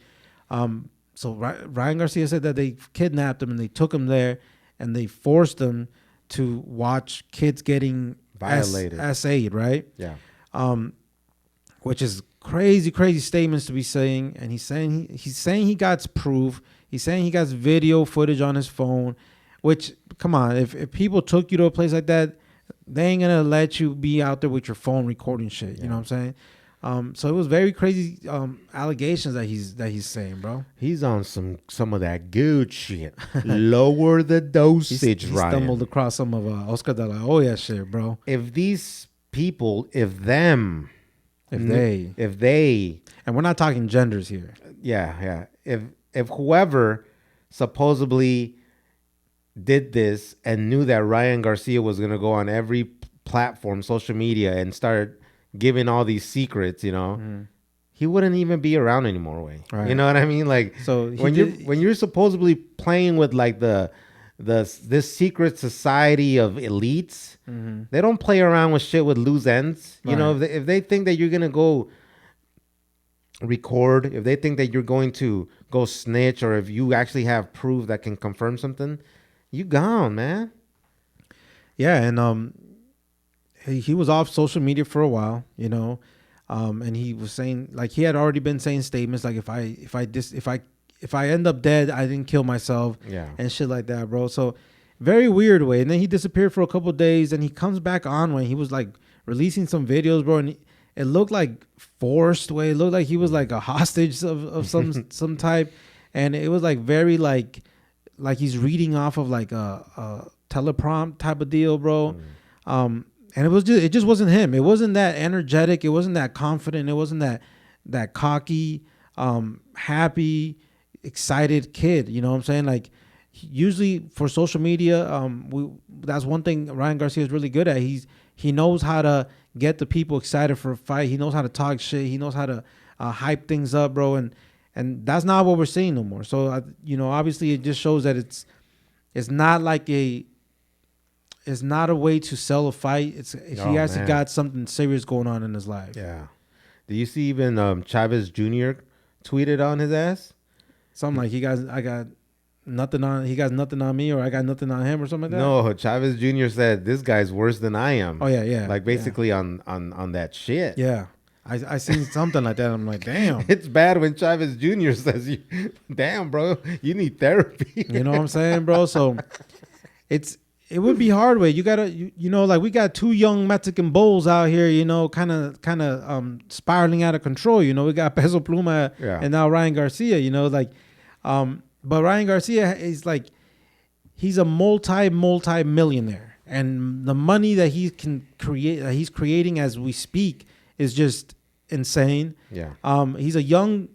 So Ryan Garcia said that they kidnapped him and they took him there and they forced him to watch kids getting violated, SA'd, right? Yeah. Which is crazy statements to be saying. And he's saying he got proof. He's saying he got video footage on his phone, which, come on, if people took you to a place like that, they ain't gonna let you be out there with your phone recording shit. You know what I'm saying? So it was very crazy allegations that he's saying, bro. He's on some of that good shit. Lower the dosage, He Ryan. stumbled across some of Oscar de la Hoya shit, bro. If these people, if they, and we're not talking genders here. Yeah. If whoever supposedly did this and knew that Ryan Garcia was gonna go on every platform, social media, and start giving all these secrets, he wouldn't even be around anymore. Right. You know what I mean? Like, so when you're supposedly playing with like this secret society of elites, they don't play around with shit with loose ends. You know, if they think that you're gonna go record, if they think that you're going to go snitch, or if you actually have proof that can confirm something, you gone, man. Yeah, and he was off social media for a while, and he was saying, like, he had already been saying statements like, if I end up dead, I didn't kill myself, and shit like that, bro. So very weird way. And then he disappeared for a couple of days, and he comes back on when he was like releasing some videos, bro, and it looked like forced way. It looked like he was like a hostage of some type, and it was like very like he's reading off of like a teleprompt type of deal, bro. And it just wasn't him. It wasn't that energetic. It wasn't that confident. It wasn't that cocky, happy, excited kid. You know what I'm saying? Like, usually for social media, that's one thing Ryan Garcia is really good at. He knows how to get the people excited for a fight. He knows how to talk shit. He knows how to hype things up, bro. And that's not what we're seeing no more. So obviously it just shows that it's not like it's not a way to sell a fight. He actually got something serious going on in his life. Yeah. Do you see even Chavez Jr. tweeted on his ass? Something like he got nothing on me, or I got nothing on him, or something like that. No, Chavez Jr. said this guy's worse than I am. Oh yeah. Like basically on that shit. Yeah. I seen something like that. I'm like, damn. It's bad when Chavez Jr. says, damn, bro, you need therapy. You know what I'm saying, bro? So it would be hard way. You gotta, like, we got two young Mexican bulls out here, kind of spiraling out of control. We got Peso Pluma and now Ryan Garcia. But Ryan Garcia is like, he's a multi-millionaire, and the money that he can create, that he's creating as we speak, is just insane. Yeah. He's a young,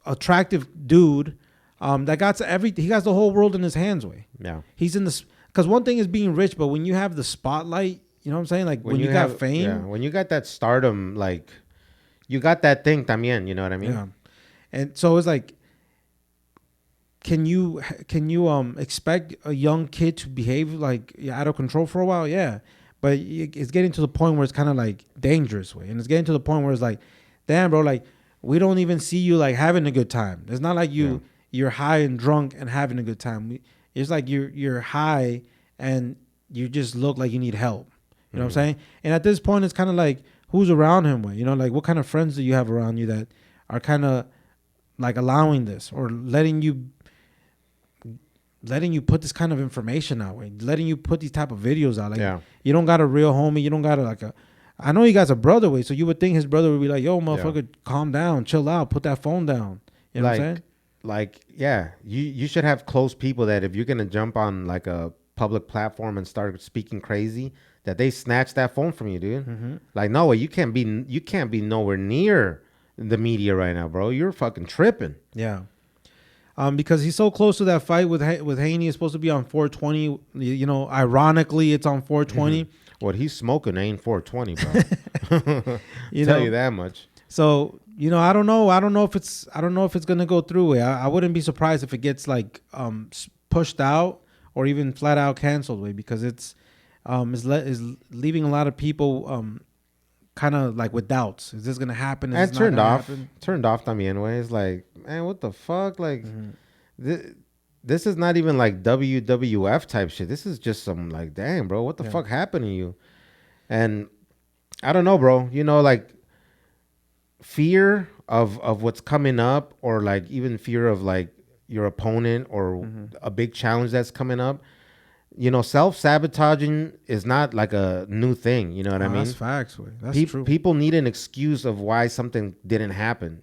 attractive dude that got everything. He got the whole world in his hands. Yeah. He's in this. Because one thing is being rich, but when you have the spotlight, you know what I'm saying? Like, when you got fame. Yeah, when you got that stardom, like, you got that thing también, you know what I mean? Yeah. And so it's like, can you expect a young kid to behave like out of control for a while? Yeah. But it's getting to the point where it's kind of like dangerous way. And it's getting to the point where it's like, damn, bro, like, we don't even see you like having a good time. It's not like you're high and drunk and having a good time. It's like you're high and you just look like you need help. You know what I'm saying? And at this point, it's kind of like, who's around him? Like, what kind of friends do you have around you that are kind of like allowing this, or letting you put this kind of information out, letting you put these type of videos out. Like, you don't got a real homie. You don't got I know he got a brother, so you would think his brother would be like, yo, motherfucker, calm down, chill out, put that phone down. You know what I'm saying? Like, yeah, you should have close people that if you're going to jump on like a public platform and start speaking crazy, that they snatch that phone from you, dude. Like, no way, you can't be nowhere near the media right now, bro. You're fucking tripping. Yeah. Because he's so close to that fight with Haney. It's supposed to be on 420. Ironically, it's on 420. What he's smoking ain't 420, bro. Tell you that much. So, I don't know. I don't know if it's gonna go through. I wouldn't be surprised if it gets like pushed out or even flat out canceled, because it's is leaving a lot of people kind of like with doubts. Is this gonna happen? And turned off también, way. It's like, man, what the fuck? Like, this is not even like WWF type shit. This is just some like, damn, bro, what the fuck happened to you? And I don't know, bro. Like, fear of what's coming up, or like even fear of like, your opponent or Mm-hmm. a big challenge that's coming up, self-sabotaging is not like a new thing. You know what I Oh, that's mean? facts, way. That's true. People need an excuse of why something didn't happen,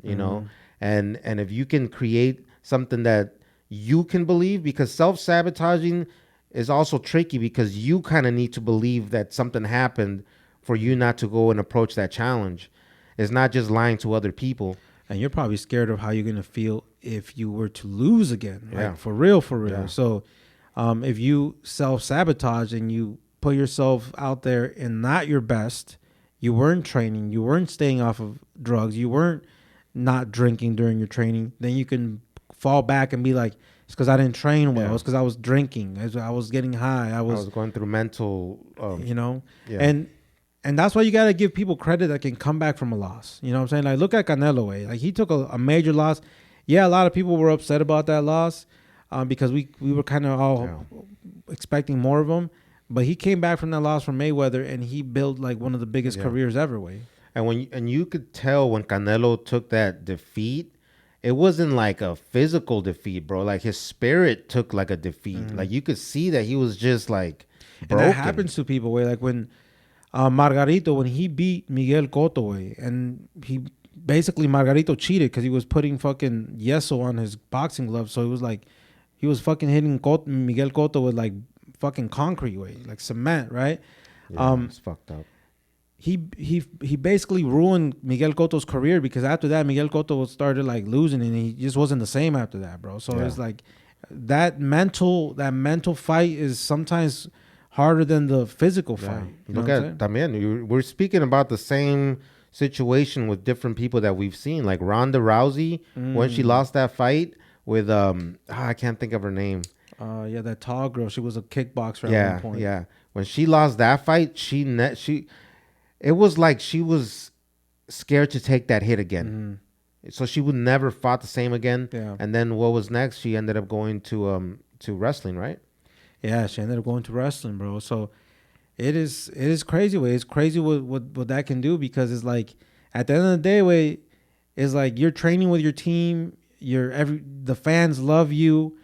and if you can create something that you can believe, because self-sabotaging is also tricky because you kind of need to believe that something happened for you not to go and approach that challenge. It's not just lying to other people. And you're probably scared of how you're gonna feel if you were to lose again, Yeah. like for real, for real. Yeah. So, if you self sabotage and you put yourself out there and not your best, you weren't training, you weren't staying off of drugs, you weren't not drinking during your training, then you can fall back and be like, it's because I didn't train well. Yeah. It's because I was drinking. I was getting high. I I was, was going through mental, yeah. and that's why you got to give people credit that can come back from a loss. You know what I'm saying? Like, look at Canelo. Like, he took a major loss. Yeah, a lot of people were upset about that loss because we were kind of all expecting more of him. But he came back from that loss from Mayweather, and he built like one of the biggest careers ever. Way. And you could tell when Canelo took that defeat, it wasn't like a physical defeat, bro. Like his spirit took like a defeat. Like you could see that he was just like broken. And that happens to people. Way like when Margarito, when he beat Miguel Cotto, way, and he basically Margarito cheated because he was putting fucking yeso on his boxing gloves. So it was like he was fucking hitting Miguel Cotto with like fucking concrete, way, like cement, right? Yeah, it's fucked up. He basically ruined Miguel Cotto's career because after that Miguel Cotto started like losing and he just wasn't the same after that, bro. So it's like that mental fight is sometimes harder than the physical fight. You Look at también, we're speaking about the same situation with different people that we've seen, like Ronda Rousey when she lost that fight with I can't think of her name. Yeah, that tall girl. She was a kickboxer at one point. Yeah. When she lost that fight, it was like she was scared to take that hit again. So she would never fought the same again. Yeah. And then what was next? She ended up going to wrestling, right? Yeah, she ended up going to wrestling, bro. So it is crazy. Way it's crazy what that can do, because it's like at the end of the day, way it's like you're training with your team. The fans love you.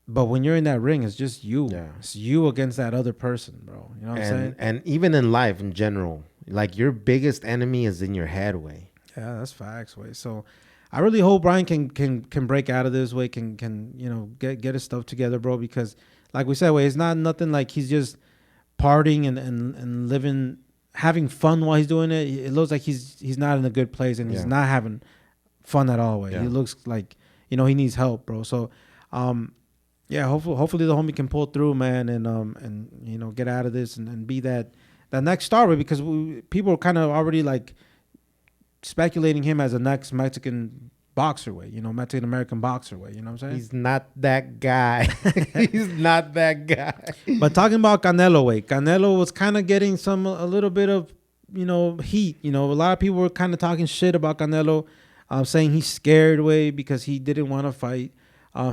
But when you're in that ring, it's just you. Yeah. It's you against that other person, bro. You know what I'm saying? And even in life in general, like your biggest enemy is in your head, way. Yeah, that's facts, way. So I really hope Brian can break out of this, way, can get his stuff together, bro, because like we said, way, it's not nothing like he's just partying and living, having fun while he's doing it. It looks like he's not in a good place and he's not having fun at all, way. He looks like, he needs help, bro. So yeah, hopefully the homie can pull through, man, and get out of this and be that next star, way, because people are kind of already like speculating him as a next Mexican boxer, way, Mexican American boxer, way. You know what I'm saying? He's not that guy. He's not that guy. But talking about Canelo, way, Canelo was kind of getting a little bit of heat. A lot of people were kind of talking shit about Canelo, saying he's scared, way, because he didn't want to fight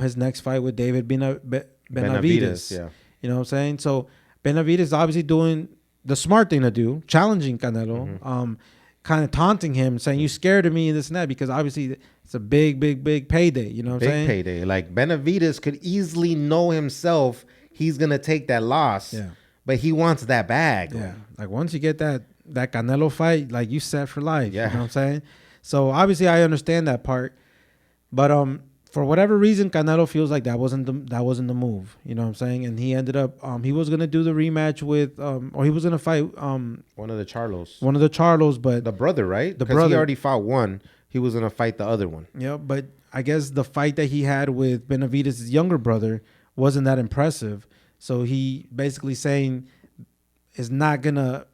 his next fight with David Benavidez. Yeah. You know what I'm saying? So Benavidez is obviously doing the smart thing to do, challenging Canelo, kind of taunting him, saying, you scared of me and this and that, because obviously it's a big payday. You know what I'm saying? Big payday. Like Benavidez could easily know himself he's going to take that loss, but he wants that bag. Yeah. Like once you get that Canelo fight, like you set for life. Yeah. You know what I'm saying? So obviously I understand that part. But for whatever reason, Canelo feels like that wasn't the move. You know what I'm saying? And he ended up he was gonna do the rematch with or he was gonna fight one of the Charlos, but the brother, right? The brother. He already fought one. He was gonna fight the other one. Yeah, but I guess the fight that he had with Benavidez' younger brother wasn't that impressive. So he basically saying it's not gonna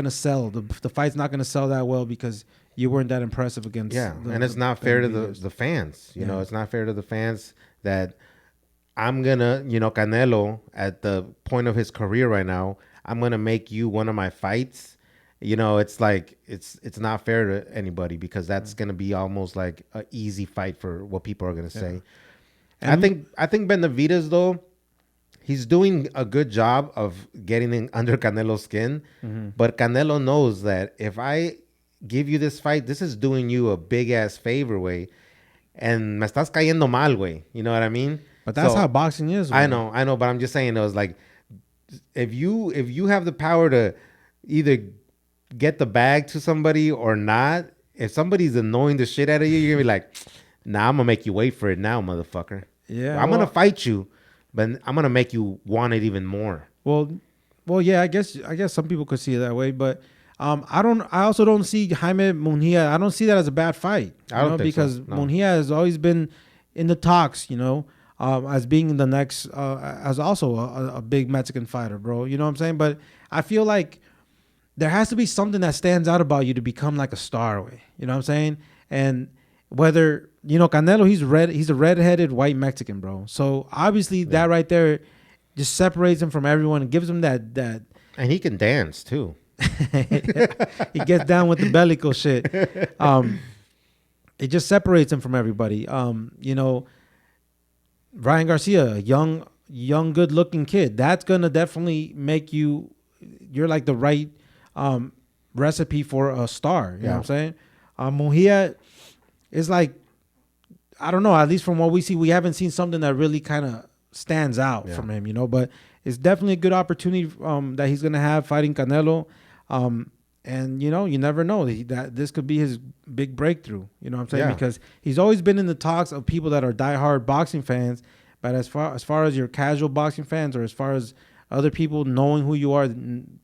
sell. The fight's not gonna sell that well because you weren't that impressive against. And it's not fair to the fans. You know, it's not fair to the fans that I'm gonna, Canelo at the point of his career right now, I'm gonna make you one of my fights. It's like it's not fair to anybody, because that's gonna be almost like an easy fight for what people are gonna say. And I think Benavidez, though, he's doing a good job of getting under Canelo's skin, but Canelo knows that if I give you this fight, this is doing you a big ass favor, way, and me estás cayendo mal, güey. You know what I mean? But that's how boxing is. I know, but I'm just saying, it was like, if you have the power to either get the bag to somebody or not, if somebody's annoying the shit out of you, you're gonna be like, nah, I'm gonna make you wait for it now, motherfucker. Yeah, I'm gonna fight you, but I'm gonna make you want it even more. Well, yeah. I guess some people could see it that way, but I don't. I also don't see Jaime Munguia. I don't see that as a bad fight. I don't think because so. No. Munguia has always been in the talks. As being the next, as also a big Mexican fighter, bro. You know what I'm saying? But I feel like there has to be something that stands out about you to become like a star way. You know what I'm saying? And whether, Canelo, he's a redheaded white Mexican, bro. So obviously that right there just separates him from everyone and gives him that. And he can dance too. He gets down with the bellico shit. It just separates him from everybody. Ryan Garcia, a young, good-looking kid. That's gonna definitely make you're like the right recipe for a star. You know what I'm saying? Mujia is like, I don't know. At least from what we see, we haven't seen something that really kind of stands out from him. But it's definitely a good opportunity that he's gonna have fighting Canelo. And you never know that this could be his big breakthrough. You know what I'm saying? Yeah. Because he's always been in the talks of people that are diehard boxing fans. But as far as your casual boxing fans, or as far as other people knowing who you are,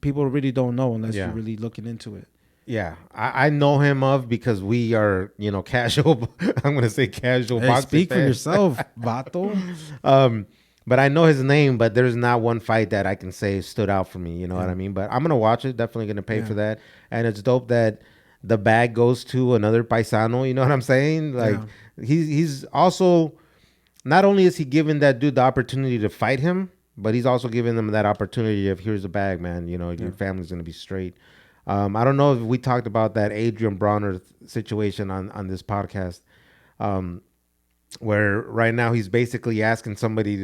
people really don't know unless you're really looking into it. Yeah, I know him because we are, casual. I'm gonna say casual boxing. Speak fans. for yourself, vato. But I know his name, but there's not one fight that I can say stood out for me. You know what I mean? But I'm gonna watch it. Definitely gonna pay for that. And it's dope that the bag goes to another paisano. You know what I'm saying? Like he's also, not only is he giving that dude the opportunity to fight him, but he's also giving them that opportunity of, here's the bag, man. Your family's gonna be straight. I don't know if we talked about that Adrian Bronner situation on this podcast. Where right now he's basically asking somebody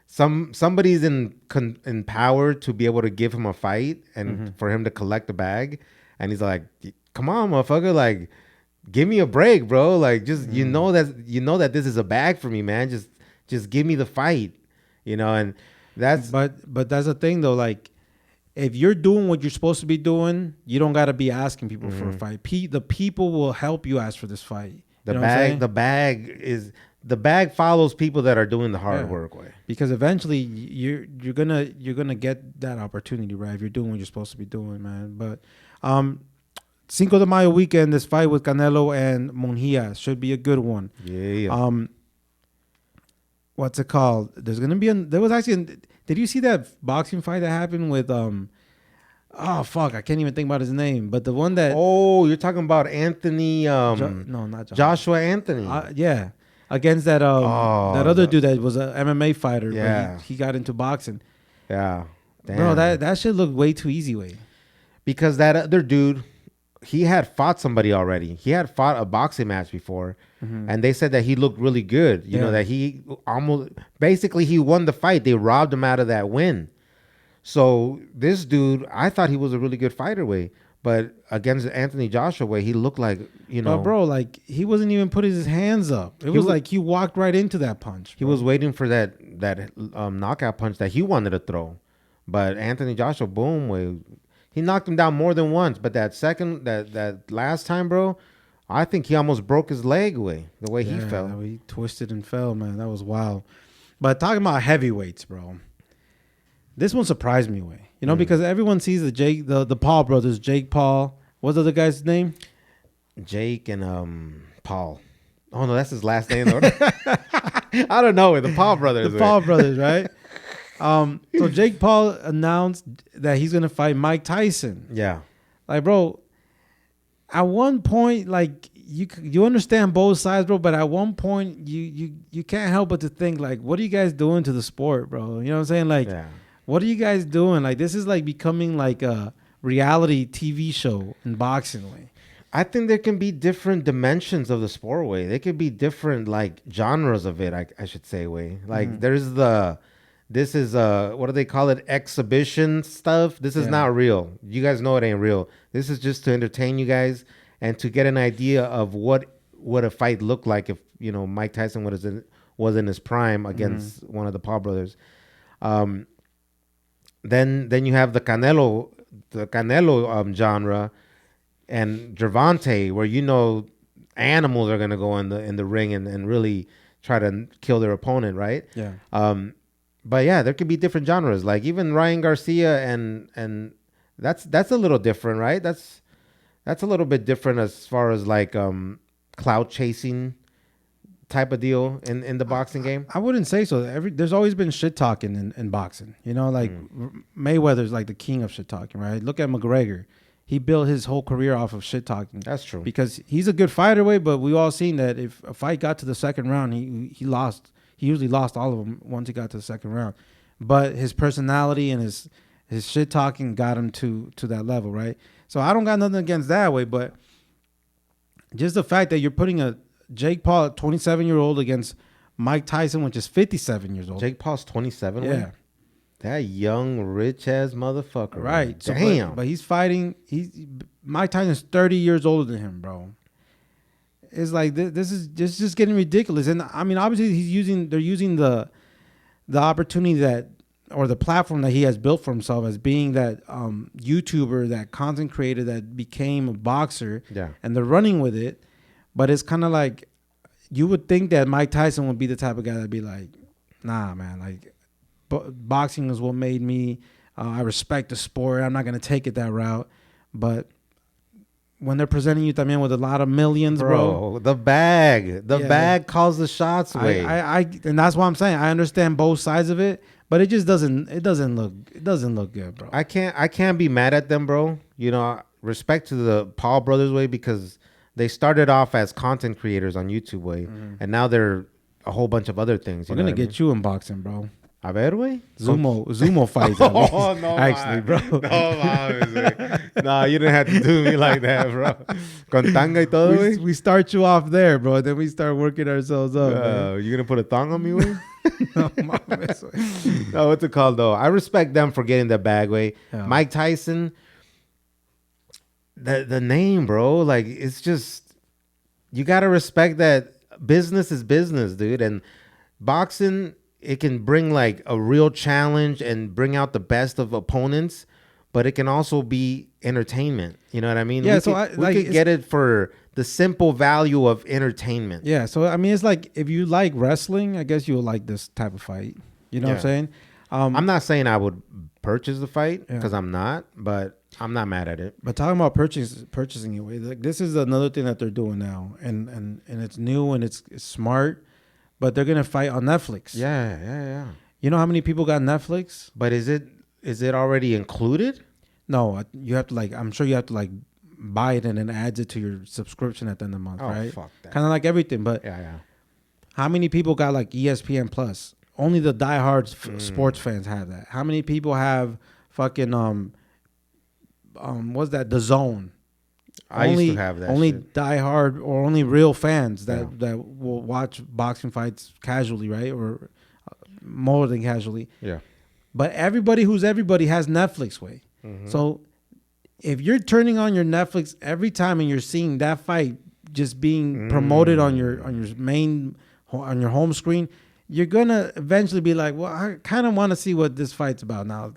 somebody's in power to be able to give him a fight and for him to collect the bag, and he's like, come on, motherfucker, like, give me a break, bro. Like, just you know that this is a bag for me, man. Just give me the fight, and that's but that's the thing though, like, if you're doing what you're supposed to be doing, you don't got to be asking people for a fight. The people will help you ask for this fight. The bag follows people that are doing the hard work way. Because eventually you're gonna get that opportunity, right? If you're doing what you're supposed to be doing, man. But Cinco de Mayo weekend, this fight with Canelo and Munguia should be a good one. Yeah. What's it called? There's gonna be did you see that boxing fight that happened with oh fuck, I can't even think about his name. But the one that you're talking about Anthony no, not Joshua Anthony. Yeah. Against that other dude that was an MMA fighter. Yeah. But he got into boxing. Yeah. Damn. Bro, that shit looked way too easy way. Because that other dude, he had fought somebody already. He had fought a boxing match before. And they said that he looked really good. You know, that he basically he won the fight. They robbed him out of that win. So this dude, I thought he was a really good fighter way. But against Anthony Joshua way, he looked like, But bro, like, he wasn't even putting his hands up. It was like he walked right into that punch. He was waiting for that knockout punch that he wanted to throw. But Anthony Joshua, boom, he knocked him down more than once. But that last time, bro, I think he almost broke his leg away, the way he fell. He twisted and fell, man. That was wild. But talking about heavyweights, bro, this one surprised me way. Because everyone sees the Paul brothers, Jake Paul. What's the other guy's name? Jake and Paul. Oh no, that's his last name. I don't know. The Paul brothers. The Paul brothers, right? So Jake Paul announced that he's gonna fight Mike Tyson. Yeah. Like, bro, at one point, like, you understand both sides, bro, but at one point you can't help but to think, like, what are you guys doing to the sport, bro? You know what I'm saying? Like, what are you guys doing? Like, this is like becoming like a reality TV show in boxing way. I think there can be different dimensions of the sport way. There could be different like genres of it, I should say way. Like there's this is what do they call it? Exhibition stuff. This is not real. You guys know it ain't real. This is just to entertain you guys and to get an idea of what would a fight look like if Mike Tyson was in his prime against one of the Paul brothers. Then you have the Canelo genre, and Gervonta, where animals are gonna go in the ring and really try to kill their opponent, right? Yeah. But yeah, there could be different genres. Like even Ryan Garcia and that's a little different, right? That's a little bit different as far as like clout chasing type of deal in the boxing game. I wouldn't say so. There's always been shit talking in boxing. Like Mayweather's like the king of shit talking, right? Look at McGregor. He built his whole career off of shit talking. That's true. Because he's a good fighter, but we all seen that if a fight got to the second round, he lost. He usually lost all of them once he got to the second round. But his personality and his shit talking got him to that level, right? So I don't got nothing against that way, but just the fact that you're putting a Jake Paul, a 27-year-old, against Mike Tyson, which is 57 years old. Jake Paul's 27. Yeah. Way? That young, rich-ass motherfucker. Right. So, damn. But he's fighting. Mike Tyson's 30 years older than him, bro. It's like this is just getting ridiculous. And I mean, obviously they're using the opportunity that, or the platform that he has built for himself as being that YouTuber, that content creator that became a boxer. Yeah. And they're running with it. But it's kind of like, you would think that Mike Tyson would be the type of guy that'd be like, nah, man, like boxing is what made me. I respect the sport. I'm not going to take it that route. But when they're presenting you también with a lot of millions, bro. The bag calls the shots away. And that's what I'm saying. I understand both sides of it, but it just doesn't look good, bro. I can't be mad at them, bro. Respect to the Paul brothers way, because they started off as content creators on YouTube way, and now they're a whole bunch of other things. We're gonna get you in boxing, bro. A ver, güey. Zumo fights. Oh, no, actually, bro. No, mames, no, you didn't have to do me like that, bro. Con tanga y todo, güey. We start you off there, bro. Then we start working ourselves up. You gonna put a thong on me, güey? No, mames. No, what's it called though? I respect them for getting the bag, way. Yeah. Mike Tyson. The name, bro. Like, it's just, you gotta respect that business is business, dude. And boxing, it can bring like a real challenge and bring out the best of opponents, but it can also be entertainment. You know what I mean? Yeah. We could get it for the simple value of entertainment. Yeah. So I mean, it's like, if you like wrestling, I guess you'll like this type of fight. You know what I'm saying? I'm not saying I would purchase the fight, because I'm not, but I'm not mad at it. But talking about purchasing it, like, this is another thing that they're doing now, and it's new and it's smart. But they're gonna fight on Netflix. Yeah. You know how many people got Netflix? But is it already included? No, you have to I'm sure you have to buy it and then adds it to your subscription at the end of the month, right? Fuck that. Kind of like everything, but yeah. How many people got ESPN Plus? Only the diehard sports fans have that. How many people have fucking what's that? The Zone. I used to have that. Only diehard or only real fans that will watch boxing fights casually, right? Or more than casually. Yeah. But everybody has Netflix way. Mm-hmm. So if you're turning on your Netflix every time and you're seeing that fight just being promoted on your on your home screen, you're gonna eventually be like, well, I kind of want to see what this fight's about now.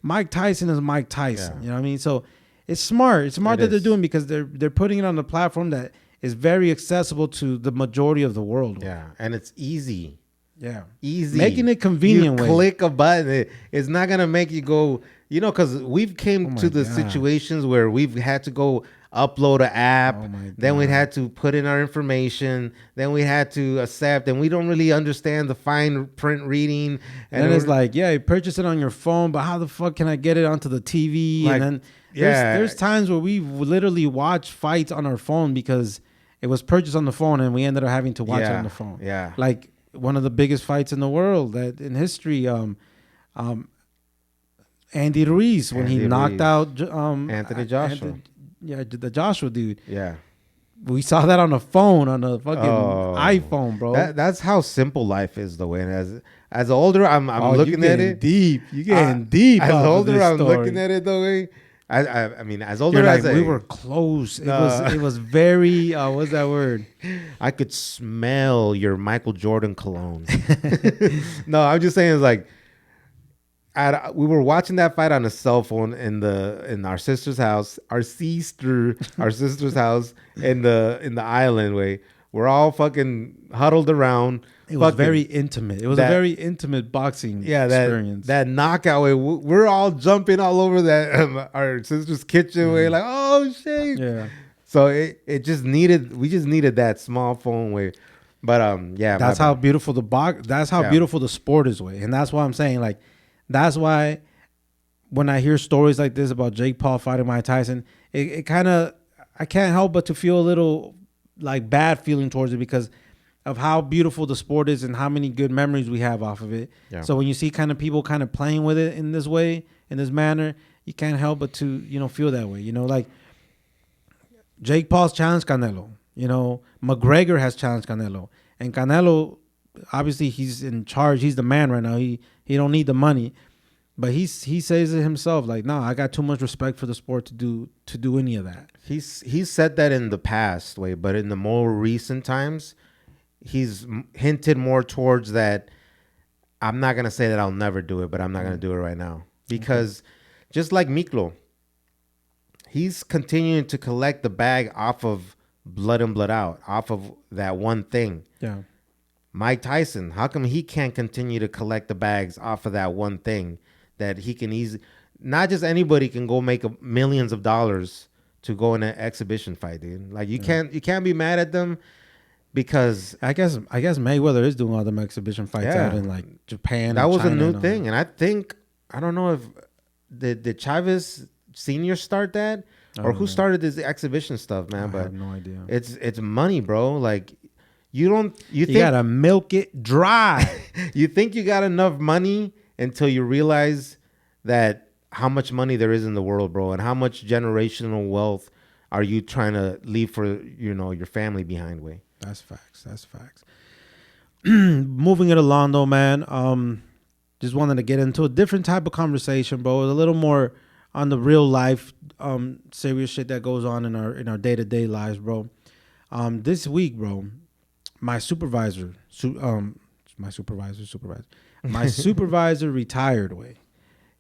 Mike Tyson is Mike Tyson. You know what I mean? So it's smart. It's smart that they're doing, because they're putting it on a platform that is very accessible to the majority of the world. Yeah, and it's easy. Yeah, easy. Making it convenient. You click a button. It's not gonna make you go. Because we've came to the situations where we've had to go upload an app. Then we had to put in our information. Then we had to accept, and we don't really understand the fine print reading. And then it's like, you purchase it on your phone, but how the fuck can I get it onto the TV? And then there's times where we literally watch fights on our phone because it was purchased on the phone, and we ended up having to watch it on the phone. Yeah, like one of the biggest fights in the world in history. Andy Ruiz, when he knocked out Anthony Joshua. The Joshua dude. Yeah. We saw that on the phone, on a fucking iPhone, bro. That's how simple life is, though. And as older, I'm looking at it deep. You getting deep. As older, I'm looking at it, though. I mean, as older You're like, as I, we were close. No. It was very what's that word? I could smell your Michael Jordan cologne. No, I'm just saying, it's like, we were watching that fight on a cell phone in our sister's house, our sister's house in the island way. We're all fucking huddled around. It was Fucking very intimate. It was a very intimate boxing experience. that knockout way. We're all jumping all over that our sister's kitchen way, like, oh shit. Yeah. So it just needed, we just needed that small phone way. But yeah, That's how beautiful that's how beautiful the sport is way. And that's why I'm saying, like, that's why when I hear stories like this about Jake Paul fighting Mike Tyson, it kind of, I can't help but to feel a little like bad feeling towards it because of how beautiful the sport is and how many good memories we have off of it. Yeah. So when you see kind of people kind of playing with it in this way, in this manner, you can't help but to, feel that way. Like Jake Paul's challenged Canelo. McGregor has challenged Canelo. And Canelo, obviously he's in charge. He's the man right now. He don't need the money. But he says it himself, like, no, I got too much respect for the sport to do any of that. He's said that in the past way, but in the more recent times, he's hinted more towards that. I'm not gonna say that I'll never do it, but I'm not gonna do it right now because just like Miklo, he's continuing to collect the bag off of blood in, blood out, off of that one thing. Yeah. Mike Tyson, how come he can't continue to collect the bags off of that one thing that he can easily? Not just anybody can go make millions of dollars to go in an exhibition fight, dude. Like you can't be mad at them because I guess Mayweather is doing all them exhibition fights out in like Japan. That was China a new thing, and I don't know if did Chavez Senior start that or who started this exhibition stuff, man. I have no idea. It's money, bro. Like you think gotta milk it dry. You think you got enough money until you realize that how much money there is in the world, bro, and how much generational wealth are you trying to leave for your family behind way. That's facts. Moving it along though, man. Just wanted to get into a different type of conversation, bro. A little more on the real life, serious shit that goes on in our day-to-day lives, bro. This week, bro, my supervisor retired way.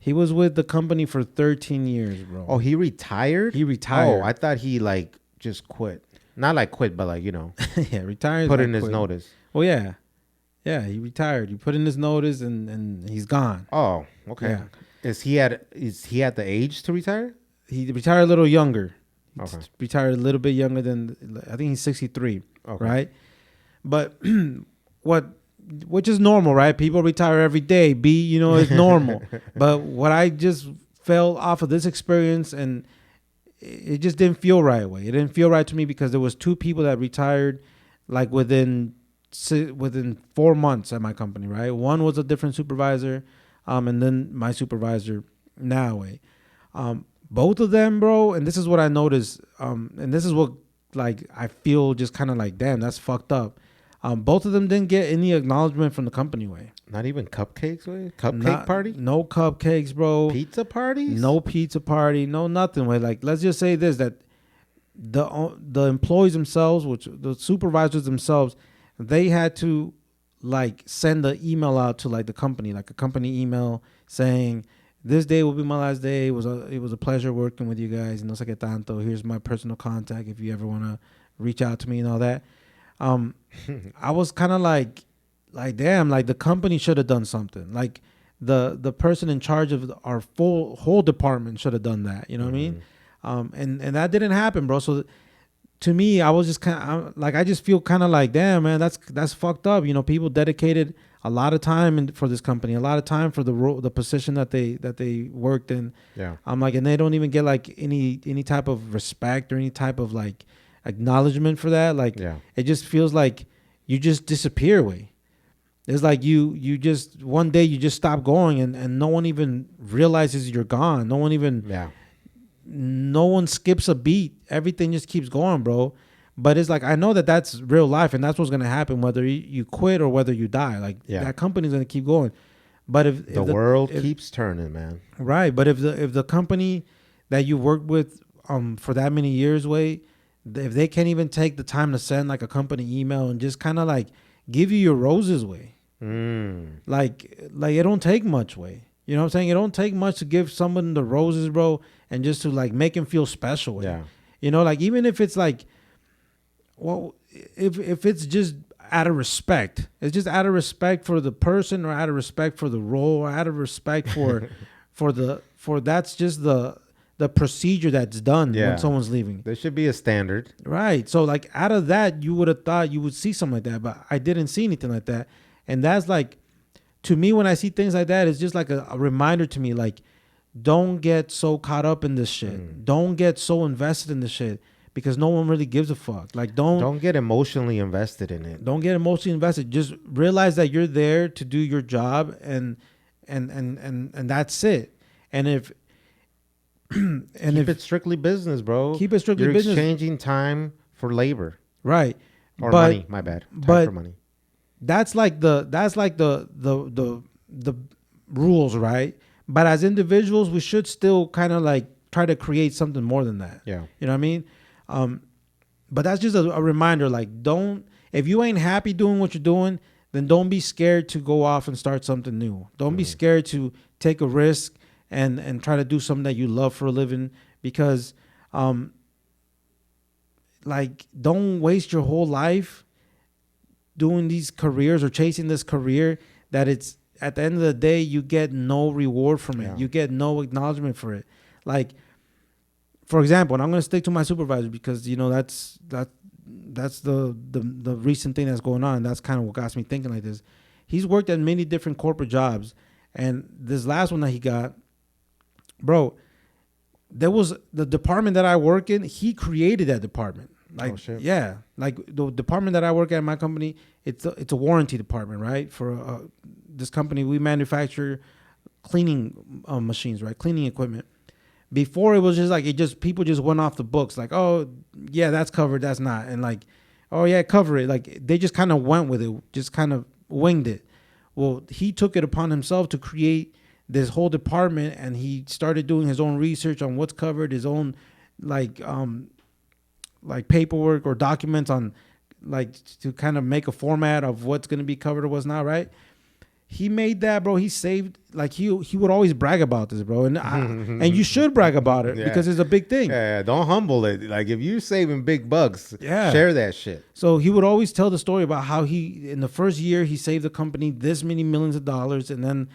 He was with the company for 13 years, bro. Oh, he retired? He retired. Oh, I thought he like just quit. Not like quit, but like, yeah, retired. Put in his notice. Well, yeah. Yeah, he retired. He put in his notice and he's gone. Oh, okay. Yeah. Is he at the age to retire? He retired a little younger. Okay. Retired a little bit younger than, I think he's 63, okay. Right? But which is normal, right? People retire every day. It's normal. But what I just fell off of this experience, and it just didn't feel right away. It didn't feel right to me because there was two people that retired like within 4 months at my company, right? One was a different supervisor, and then my supervisor now. Both of them, bro, and this is what I noticed, and this is what like I feel just kind of like, damn, that's fucked up. Both of them didn't get any acknowledgement from the company way. Not even cupcakes way? Cupcake party? No cupcakes, bro. Pizza parties? No pizza party. No nothing way. Like, let's just say this, that the employees themselves, which the supervisors themselves, they had to like send an email out to like the company, like a company email saying, this day will be my last day. It was a pleasure working with you guys. No sé qué tanto. Here's my personal contact if you ever want to reach out to me and all that. I was kind of like damn, like the company should have done something. Like the person in charge of our whole department should have done that. You know what I mean? And that didn't happen, bro. So to me, I was just kind of like, I just feel kind of like, damn, man, that's fucked up. People dedicated a lot of time for this company, a lot of time for the position that they worked in. Yeah. I'm like, and they don't even get like any type of respect or any type of like acknowledgement for that. Like, It just feels like you just disappear away. It's like you just one day you just stop going and no one even realizes you're gone. No one skips a beat. Everything just keeps going, bro. But it's like, I know that that's real life and that's what's going to happen whether you quit or whether you die. Like that company's going to keep going. But if the world keeps turning, man. Right. But if the company that you worked with for that many years, way, if they can't even take the time to send like a company email and just kind of like give you your roses, way, like it don't take much, way. You know what I'm saying? It don't take much to give someone the roses, bro, and just to like make him feel special, way. Yeah. You know, like even if it's like, well, if it's just out of respect, it's just out of respect for the person, or out of respect for the role, or out of respect for for that's just the procedure that's done Yeah. when someone's leaving. There should be a standard. Right. So like out of that, you would have thought you would see something like that, but I didn't see anything like that. And that's like, to me, when I see things like that, it's just like a reminder to me, like, don't get so caught up in this shit. Don't get so invested in this shit, because no one really gives a fuck. Like, Don't get emotionally invested in it. don't get emotionally invested. Just realize that you're there to do your job, and that's it. And if Keep it strictly business, bro. Keep it strictly You're business. exchanging time for labor right, or but money. My bad. Time but- for money. that's like the rules, right? But as individuals, we should still kind of like try to create something more than that. Yeah. You know what I mean? But that's just a reminder. Like, don't, if you ain't happy doing what you're doing, then don't be scared to go off and start something new. Don't be scared to take a risk and try to do something that you love for a living, because like, don't waste your whole life doing these careers or chasing this career that it's, at the end of the day, you get no reward from it. Yeah. You get no acknowledgement for it. Like, for example, and I'm going to stick to my supervisor, because, you know, that's the recent thing that's going on. And that's kind of what got me thinking like this. He's worked at many different corporate jobs. And this last one that he got, bro, there was the department that I work in. He created that department. Like, Oh, shit. yeah, like the department that I work at my company, it's a warranty department, right? For this company, we manufacture cleaning machines, right? Cleaning equipment. Before, it was just like, people just went off the books, like, oh yeah, that's covered, that's not, and like, oh yeah, cover it. Like, they just kind of went with it, just kind of winged it. Well, he took it upon himself to create this whole department, and he started doing his own research on what's covered, his own like paperwork or documents on, like, to kind of make a format of what's going to be covered or what's not, right? He made that, bro. He saved, like, he would always brag about this, bro. And and you should brag about it, Yeah. because it's a big thing. Yeah, don't humble it. Like, if you're saving big bucks, Yeah. share that shit. So he would always tell the story about how he, in the first year, he saved the company this many millions of dollars. And then,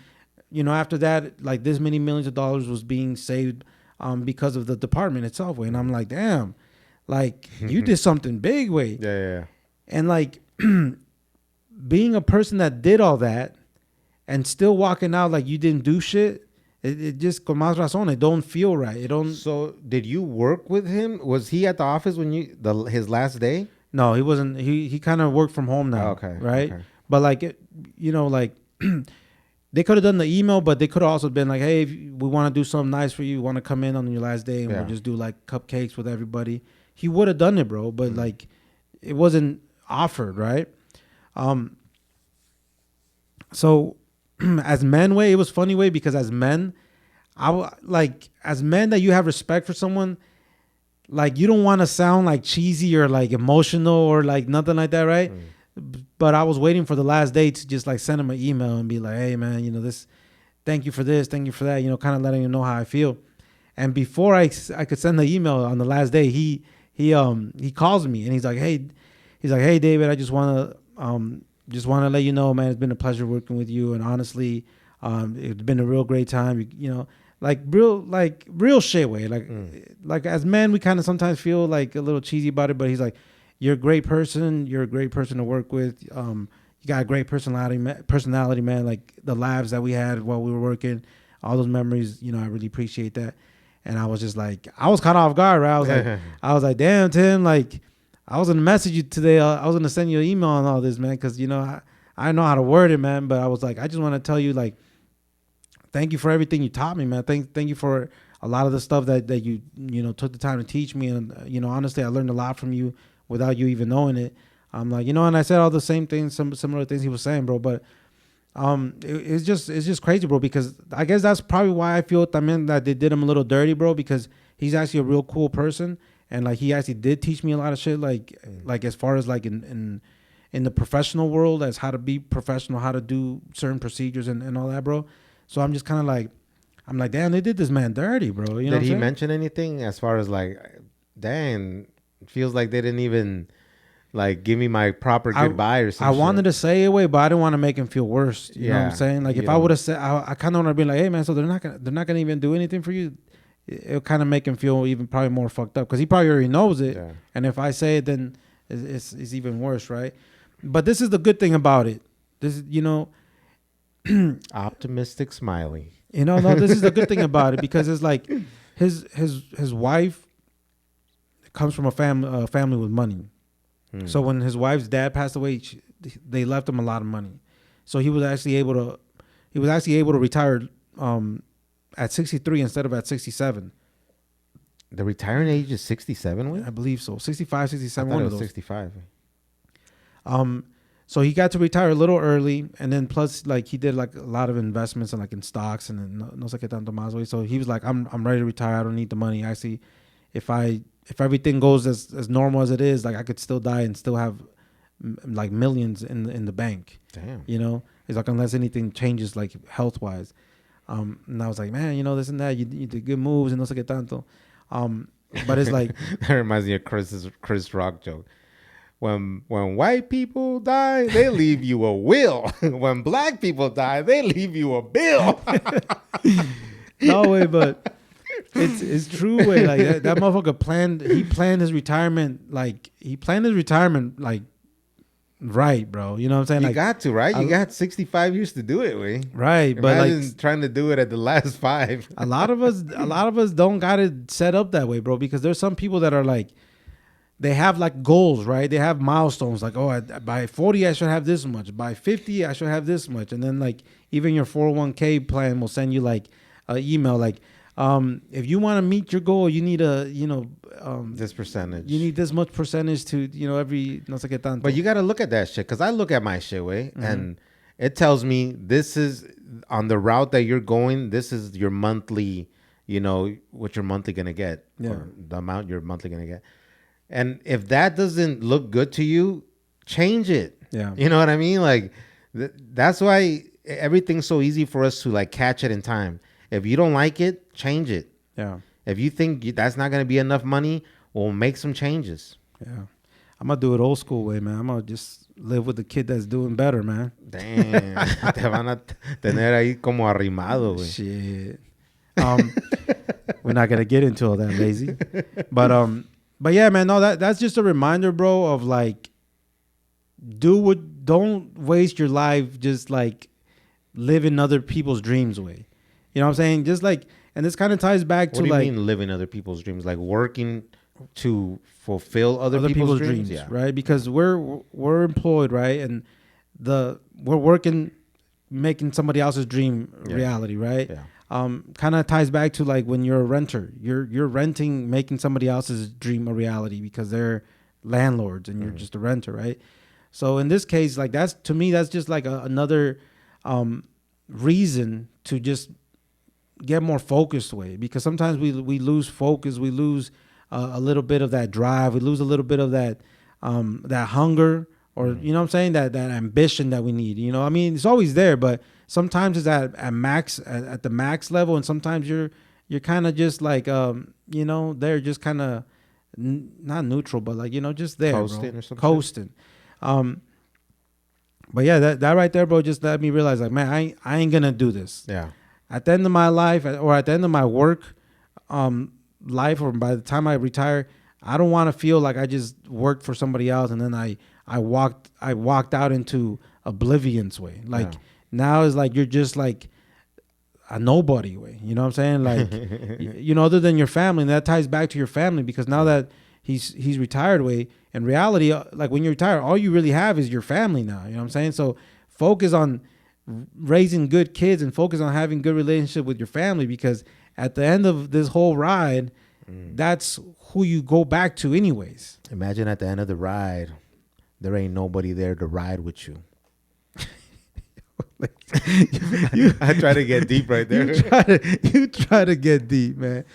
you know, after that, like, this many millions of dollars was being saved because of the department itself. And I'm like, damn, like, you did something big, way. Yeah. And like, being a person that did all that and still walking out like you didn't do shit, it just, con más razón, it don't feel right. It don't. So, did you work with him? Was he at the office when his last day? No, he wasn't. He kind of worked from home now. Okay. Right. Okay. But like, you know, like, they could have done the email, but they could have also been like, hey, if we want to do something nice for you, you want to come in on your last day, and Yeah. we'll just do like cupcakes with everybody. He would have done it, bro. But like, it wasn't offered, right? So as men, way, it was funny, way, because as men, as men, that you have respect for someone, like, you don't want to sound like cheesy or like emotional or like nothing like that, right? But I was waiting for the last day to just like send him an email and be like, hey man, you know, this, thank you for this, thank you for that, you know, kind of letting him know how I feel. And before I could send the email on the last day, he calls me and he's like, hey David, I just want to let you know, man, it's been a pleasure working with you, and honestly, it's been a real great time. You know, like real shit, way. Like as men, we kind of sometimes feel like a little cheesy about it, but he's like, you're a great person. You're a great person to work with. You got a great personality, man. Like the laughs that we had while we were working, all those memories, you know, I really appreciate that. And I was just like, I was caught off guard, right? I was like, damn, Tim, like, I was gonna message you today. I was gonna send you an email on all this, man, because, you know, I know how to word it, man. But I was like, I just want to tell you, like, thank you for everything you taught me, man. Thank you for a lot of the stuff that you know, took the time to teach me. And, you know, honestly, I learned a lot from you without you even knowing it. I'm like, you know, and I said all the same things, some similar things he was saying, bro. But it's just crazy, bro, because I guess that's probably why I feel también that they did him a little dirty, bro, because he's actually a real cool person, and like he actually did teach me a lot of shit, like as far as like in the professional world, as how to be professional, how to do certain procedures and all that, bro. So I'm just kind of like, I'm like, damn, they did this man dirty, bro. You know Did he what I'm saying? mention anything as far as like, dang, it feels like they didn't even like give me my proper goodbye or something? I wanted to say it away, but I didn't want to make him feel worse. You know what I'm Yeah, saying? Like if you I know. would have said, I kind of want to be like, hey man, so they're not gonna even do anything for you. It'll kind of make him feel even probably more fucked up because he probably already knows it. Yeah. And if I say it, then it's even worse, right? But this is the good thing about it. This is, Optimistic smiley. no, this is the good thing about it because it's like his wife comes from a family with money. So when his wife's dad passed away, they left him a lot of money. So he was actually able to retire at 63 instead of at 67. The retiring age is 67, I believe so. 65, 67, I thought one it of was those. 65. So he got to retire a little early, and then plus like he did like a lot of investments and like in stocks and no sé qué tanto más, güey. So he was like, I'm ready to retire. I don't need the money. Actually, if everything goes as normal as it is, like I could still die and still have like millions in the bank. Damn. He's like, unless anything changes like health wise. And I was like, man, this and that, you did good moves and no sé qué tanto. But it's like That reminds me of Chris Rock joke. When white people die, they leave you a will. When black people die, they leave you a bill. no way, but it's true way. Like that motherfucker planned his retirement like right, bro. You know what I'm saying? You like, got to, right? You got 65 years to do it, way. Right, but Imagine like trying to do it at the last 5. a lot of us don't got it set up that way, bro, because there's some people that are like, they have like goals, right? They have milestones like, oh, by 40 I should have this much, by 50 I should have this much, and then like even your 401k plan will send you like an email like, if you want to meet your goal, you need This percentage. you need this much percentage to every no sé qué tanto. But you got to look at that shit, because I look at my shit, way, and it tells me this is on the route that you're going. This is your monthly, what you're monthly gonna get, or the amount you're monthly gonna get. And if that doesn't look good to you, change it. Yeah. You know what I mean? Like, that's why everything's so easy for us to like catch it in time. If you don't like it, change it. Yeah. If you think that's not going to be enough money, well, make some changes. Yeah. I'm going to do it old school way, man. I'm going to just live with the kid that's doing better, man. Damn. Te van a tener ahí como arrimado, güey. Shit. We're not going to get into all that, lazy. But yeah, man, no, that's just a reminder, bro, of like, don't waste your life just like living other people's dreams way. You know what I'm saying? Just like, and this kind of ties back to like. What do you mean living other people's dreams? Like working to fulfill other people's dreams? Yeah. Right? Because we're employed, right? And we're working, making somebody else's dream reality, right? Yeah. Kind of ties back to like when you're a renter, you're renting, making somebody else's dream a reality because they're landlords and you're just a renter, right? So in this case, like that's just like another reason to just get more focused way, because sometimes we lose focus, we lose a little bit of that drive, we lose a little bit of that hunger, or you know what I'm saying, that ambition that we need. I mean, it's always there, but sometimes it's at the max level, and sometimes you're kind of just like they're just kind of not neutral, but like just there, coasting, bro. Or something. Coasting. But yeah, that right there, bro, just let me realize like, man, I ain't gonna do this. Yeah. At the end of my life, or at the end of my work life, or by the time I retire, I don't want to feel like I just worked for somebody else and then I walked out into oblivion's way. Like now it's like you're just like a nobody way. You know what I'm saying? Like other than your family, and that ties back to your family, because now that he's retired way, in reality, like when you retire, all you really have is your family now. You know what I'm saying? So focus on raising good kids and focus on having good relationship with your family, because at the end of this whole ride, that's who you go back to anyways. Imagine at the end of the ride, there ain't nobody there to ride with you. I try to get deep right there. You try to get deep, man.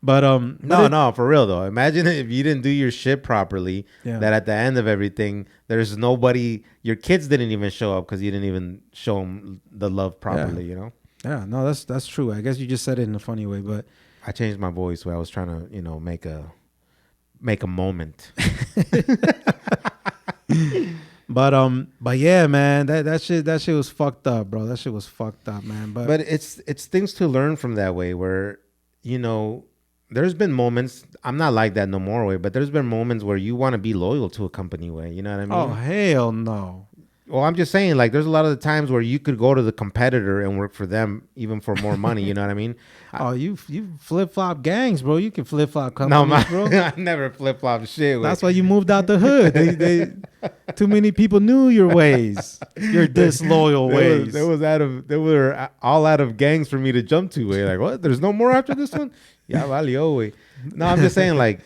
But No, for real though. Imagine if you didn't do your shit properly. Yeah. That at the end of everything, there's nobody. Your kids didn't even show up because you didn't even show them the love properly. You know. Yeah, no, that's true. I guess you just said it in a funny way, but I changed my voice where I was trying to, make a moment. but yeah, man, that shit was fucked up, bro. That shit was fucked up, man. But it's things to learn from that way where, there's been moments, I'm not like that no more way, but there's been moments where you want to be loyal to a company way. You know what I mean? Oh, hell no. Well, I'm just saying, like, there's a lot of the times where you could go to the competitor and work for them even for more money. You know what I mean? Oh, you flip flop gangs, bro. You can flip flop companies, no, bro. I never flip flop shit. That's why you moved out the hood. They too many people knew your ways, your disloyal ways. They were all out of gangs for me to jump to. Way like, what? There's no more after this one? Yeah, valió, way. No, I'm just saying, like,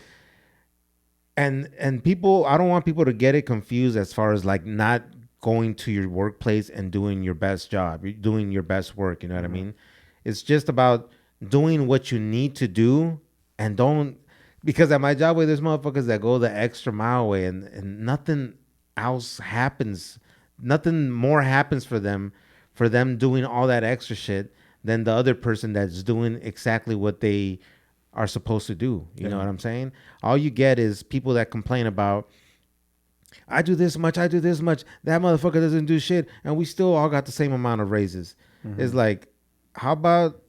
and people. I don't want people to get it confused as far as like not going to your workplace and doing your best job, doing your best work. You know what I mean? It's just about doing what you need to do and don't, because at my job way, there's motherfuckers that go the extra mile way and nothing else happens. Nothing more happens for them doing all that extra shit than the other person that's doing exactly what they are supposed to do. You know what I'm saying? All you get is people that complain about, I do this much. That motherfucker doesn't do shit. And we still all got the same amount of raises. It's like, how about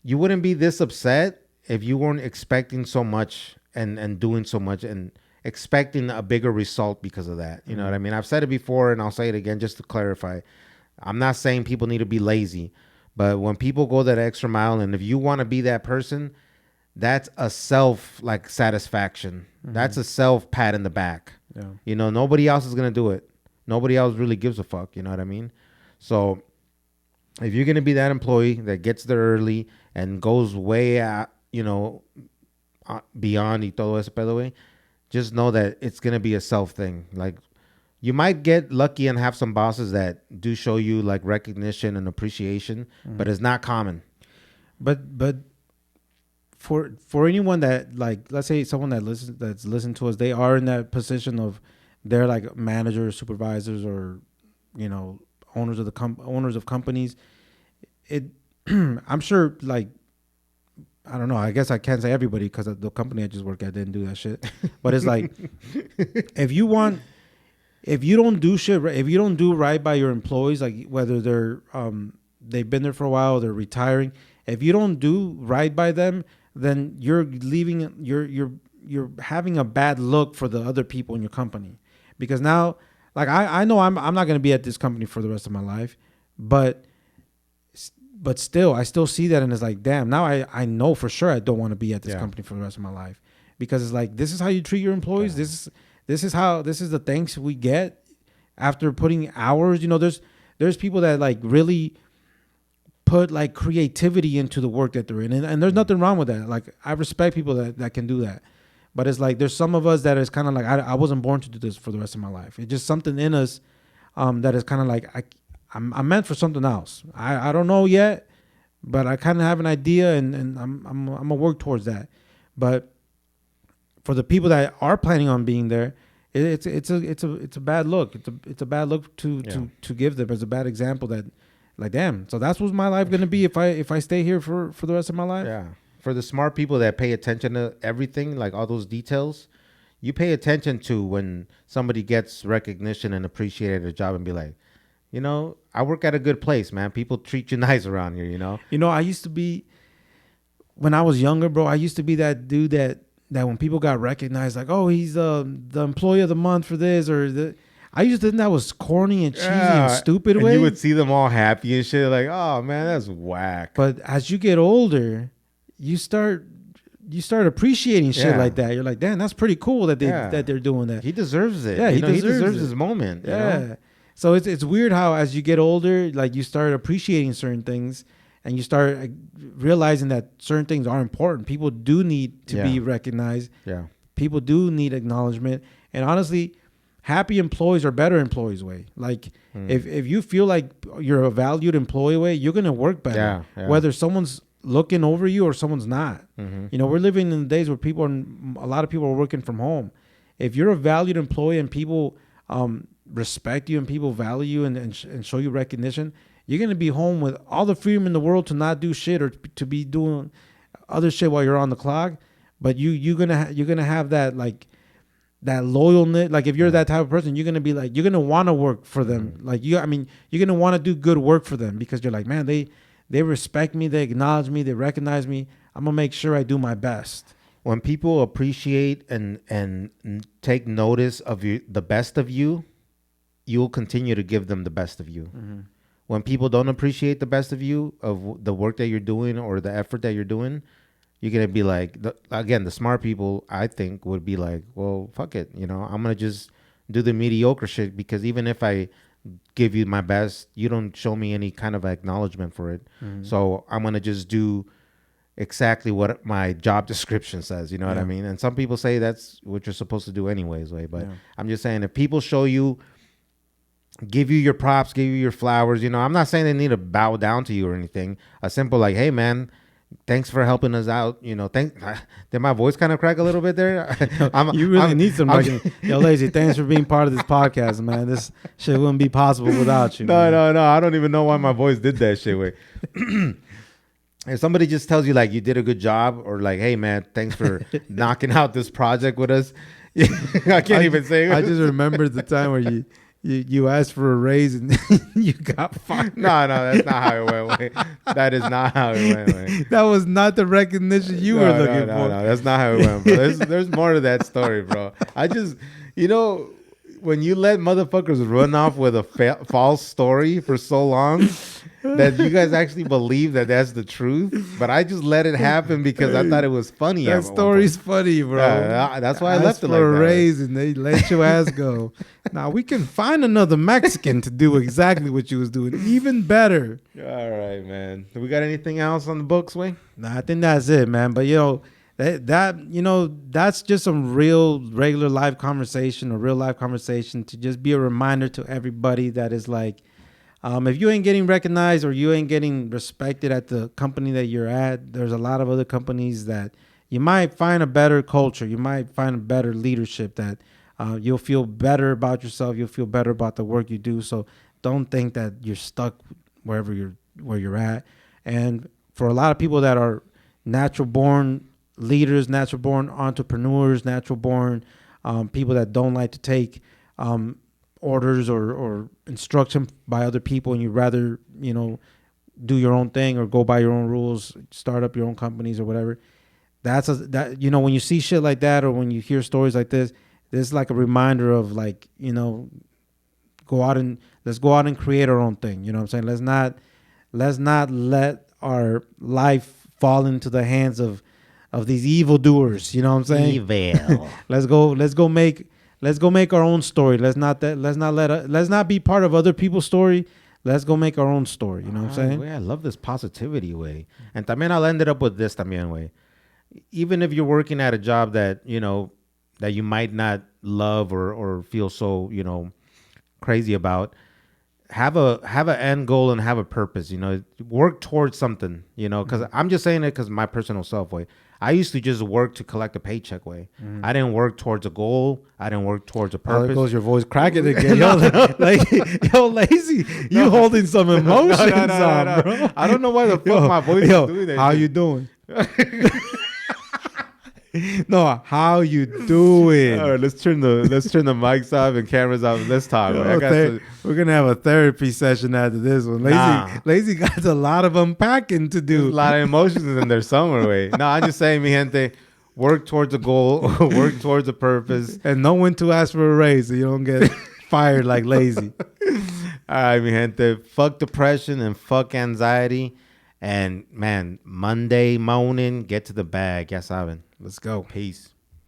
you wouldn't be this upset if you weren't expecting so much and doing so much and expecting a bigger result because of that. You know what I mean? I've said it before and I'll say it again just to clarify. I'm not saying people need to be lazy, but when people go that extra mile and if you want to be that person, that's a self like satisfaction. That's a self pat in the back. Yeah. Nobody else is going to do it. Nobody else really gives a fuck. You know what I mean? So if you're going to be that employee that gets there early and goes way out, beyond y todo ese pedo, way, just know that it's going to be a self thing. Like you might get lucky and have some bosses that do show you like recognition and appreciation, but it's not common. But for anyone that like, let's say someone that's listened to us, they are in that position of they're like managers, supervisors, or owners of companies. I'm sure, like, I don't know. I guess I can't say everybody because the company I just work at didn't do that shit. But it's like, if you don't do shit, if you don't do right by your employees, like whether they've been there for a while, they're retiring. If you don't do right by them, then you're leaving. You're having a bad look for the other people in your company, because now, like I know I'm not gonna be at this company for the rest of my life, but still I still see that and it's like, damn, now I know for sure I don't want to be at this company for the rest of my life, because it's like, this is how you treat your employees. This is the thanks we get after putting hours. There's people that like really put like creativity into the work that they're in, and there's nothing wrong with that. Like I respect people that can do that, but it's like there's some of us that is kind of like, I wasn't born to do this for the rest of my life. It's just something in us that is kind of like I'm meant for something else. I don't know yet, but I kind of have an idea, and I'm gonna work towards that. But for the people that are planning on being there, it's a bad look. It's a bad look to give them as a bad example that, like, damn, so that's what's my life gonna be if I stay here for the rest of my life. Yeah. For the smart people that pay attention to everything, like all those details, you pay attention to when somebody gets recognition and appreciated a job and be like, I work at a good place, man. People treat you nice around here, I used to be, when I was younger, bro, I used to be that dude that when people got recognized, like, oh, he's the employee of the month for this or the. I used to think that was corny and cheesy and stupid. And you would see them all happy and shit, like, oh man, that's whack. But as you get older, you start appreciating shit like that. You're like, damn, that's pretty cool that they're doing that. He deserves it. Yeah, he deserves his moment. Yeah. So it's weird how as you get older, like you start appreciating certain things, and you start realizing that certain things are important. People do need to be recognized. Yeah. People do need acknowledgement. And honestly, happy employees are better employees way. Like if you feel like you're a valued employee way, you're gonna work better. Yeah. Whether someone's looking over you or someone's not. Mm-hmm. You know, we're living in the days where a lot of people are working from home. If you're a valued employee and people respect you and people value you and show you recognition, you're going to be home with all the freedom in the world to not do shit or to be doing other shit while you're on the clock. But you're gonna have that, like, that loyalness. Like, if you're that type of person, you're gonna be like, you're gonna want to work for them. Like, you're gonna want to do good work for them because you're like, man, they respect me, they acknowledge me, they recognize me. I'm gonna make sure I do my best. When people appreciate and take notice of you, the best of you, you'll continue to give them the best of you. Mm-hmm. When people don't appreciate the best of you, of the work that you're doing or the effort that you're doing, you're going to be like, the smart people, I think, would be like, well, fuck it. You know, I'm going to just do the mediocre shit because even if I give you my best, you don't show me any kind of acknowledgement for it. Mm-hmm. So I'm going to just do exactly what my job description says. You know what I mean? And some people say that's what you're supposed to do anyways, way. But I'm just saying, if people show you, give you your props, give you your flowers, you know, I'm not saying they need to bow down to you or anything. A simple like, hey, man, thanks for helping us out. You know, did my voice kind of crack a little bit there? You really need some yo, Lazy, thanks for being part of this podcast, man. This shit wouldn't be possible without you. No. I don't even know why my voice did that shit way. If somebody just tells you like you did a good job or like, hey man, thanks for knocking out this project with us. I can't even say it. I just remembered the time where you asked for a raise and you got fired. No, that's not how it went. Wait. That is not how it went. Wait. That was not the recognition you were looking for. No, that's not how it went, bro. There's more to that story, bro. I just, you know, when you let motherfuckers run off with a false story for so long that you guys actually believe that that's the truth, but I just let it happen because I thought it was funny. That story's funny, bro. That's why I left it like that. For a raise and they let your ass go. Now we can find another Mexican to do exactly what you was doing, even better. All right, man. Do we got anything else on the books, Wayne? Nah, I think that's it, man. But that's just some real regular life conversation, a real life conversation to just be a reminder to everybody that is like, if you ain't getting recognized or you ain't getting respected at the company that you're at, there's a lot of other companies that you might find a better culture. You might find a better leadership that you'll feel better about yourself. You'll feel better about the work you do. So don't think that you're stuck where you're at. And for a lot of people that are natural born leaders, natural born entrepreneurs, natural born people that don't like to take orders or instruction by other people, and you'd rather, you know, do your own thing or go by your own rules, start up your own companies or whatever. That when you see shit like that or when you hear stories like this is like a reminder of, like, you know, let's go out and create our own thing. You know what I'm saying? Let's not let our life fall into the hands of these evildoers. You know what I'm saying? Evil. Let's go make our own story. Let's not be part of other people's story. Let's go make our own story. You know what I'm saying? I love this positivity way. And también I'll end it up with this también way. Even if you're working at a job that, you know, that you might not love or feel so, you know, crazy about, have an end goal and have a purpose, you know, work towards something, you know, because I'm just saying it because my personal self way. I used to just work to collect a paycheck way. I didn't work towards a goal. I didn't work towards a purpose. There goes your voice cracking again. Yo, Lazy, you holding some emotions on, bro. I don't know why the fuck my voice is doing that. How you doing? No, how you doing? All right, let's turn the mics off and cameras off and let's talk. We're gonna have a therapy session after this one. Lazy got a lot of unpacking to do. There's a lot of emotions in there somewhere. Way. No, I'm just saying, mi gente, work towards a goal, work towards a purpose, and know when to ask for a raise so you don't get fired like Lazy. All right, mi gente, fuck depression and fuck anxiety, and man, Monday morning, get to the bag. Ya saben. Let's go. Peace.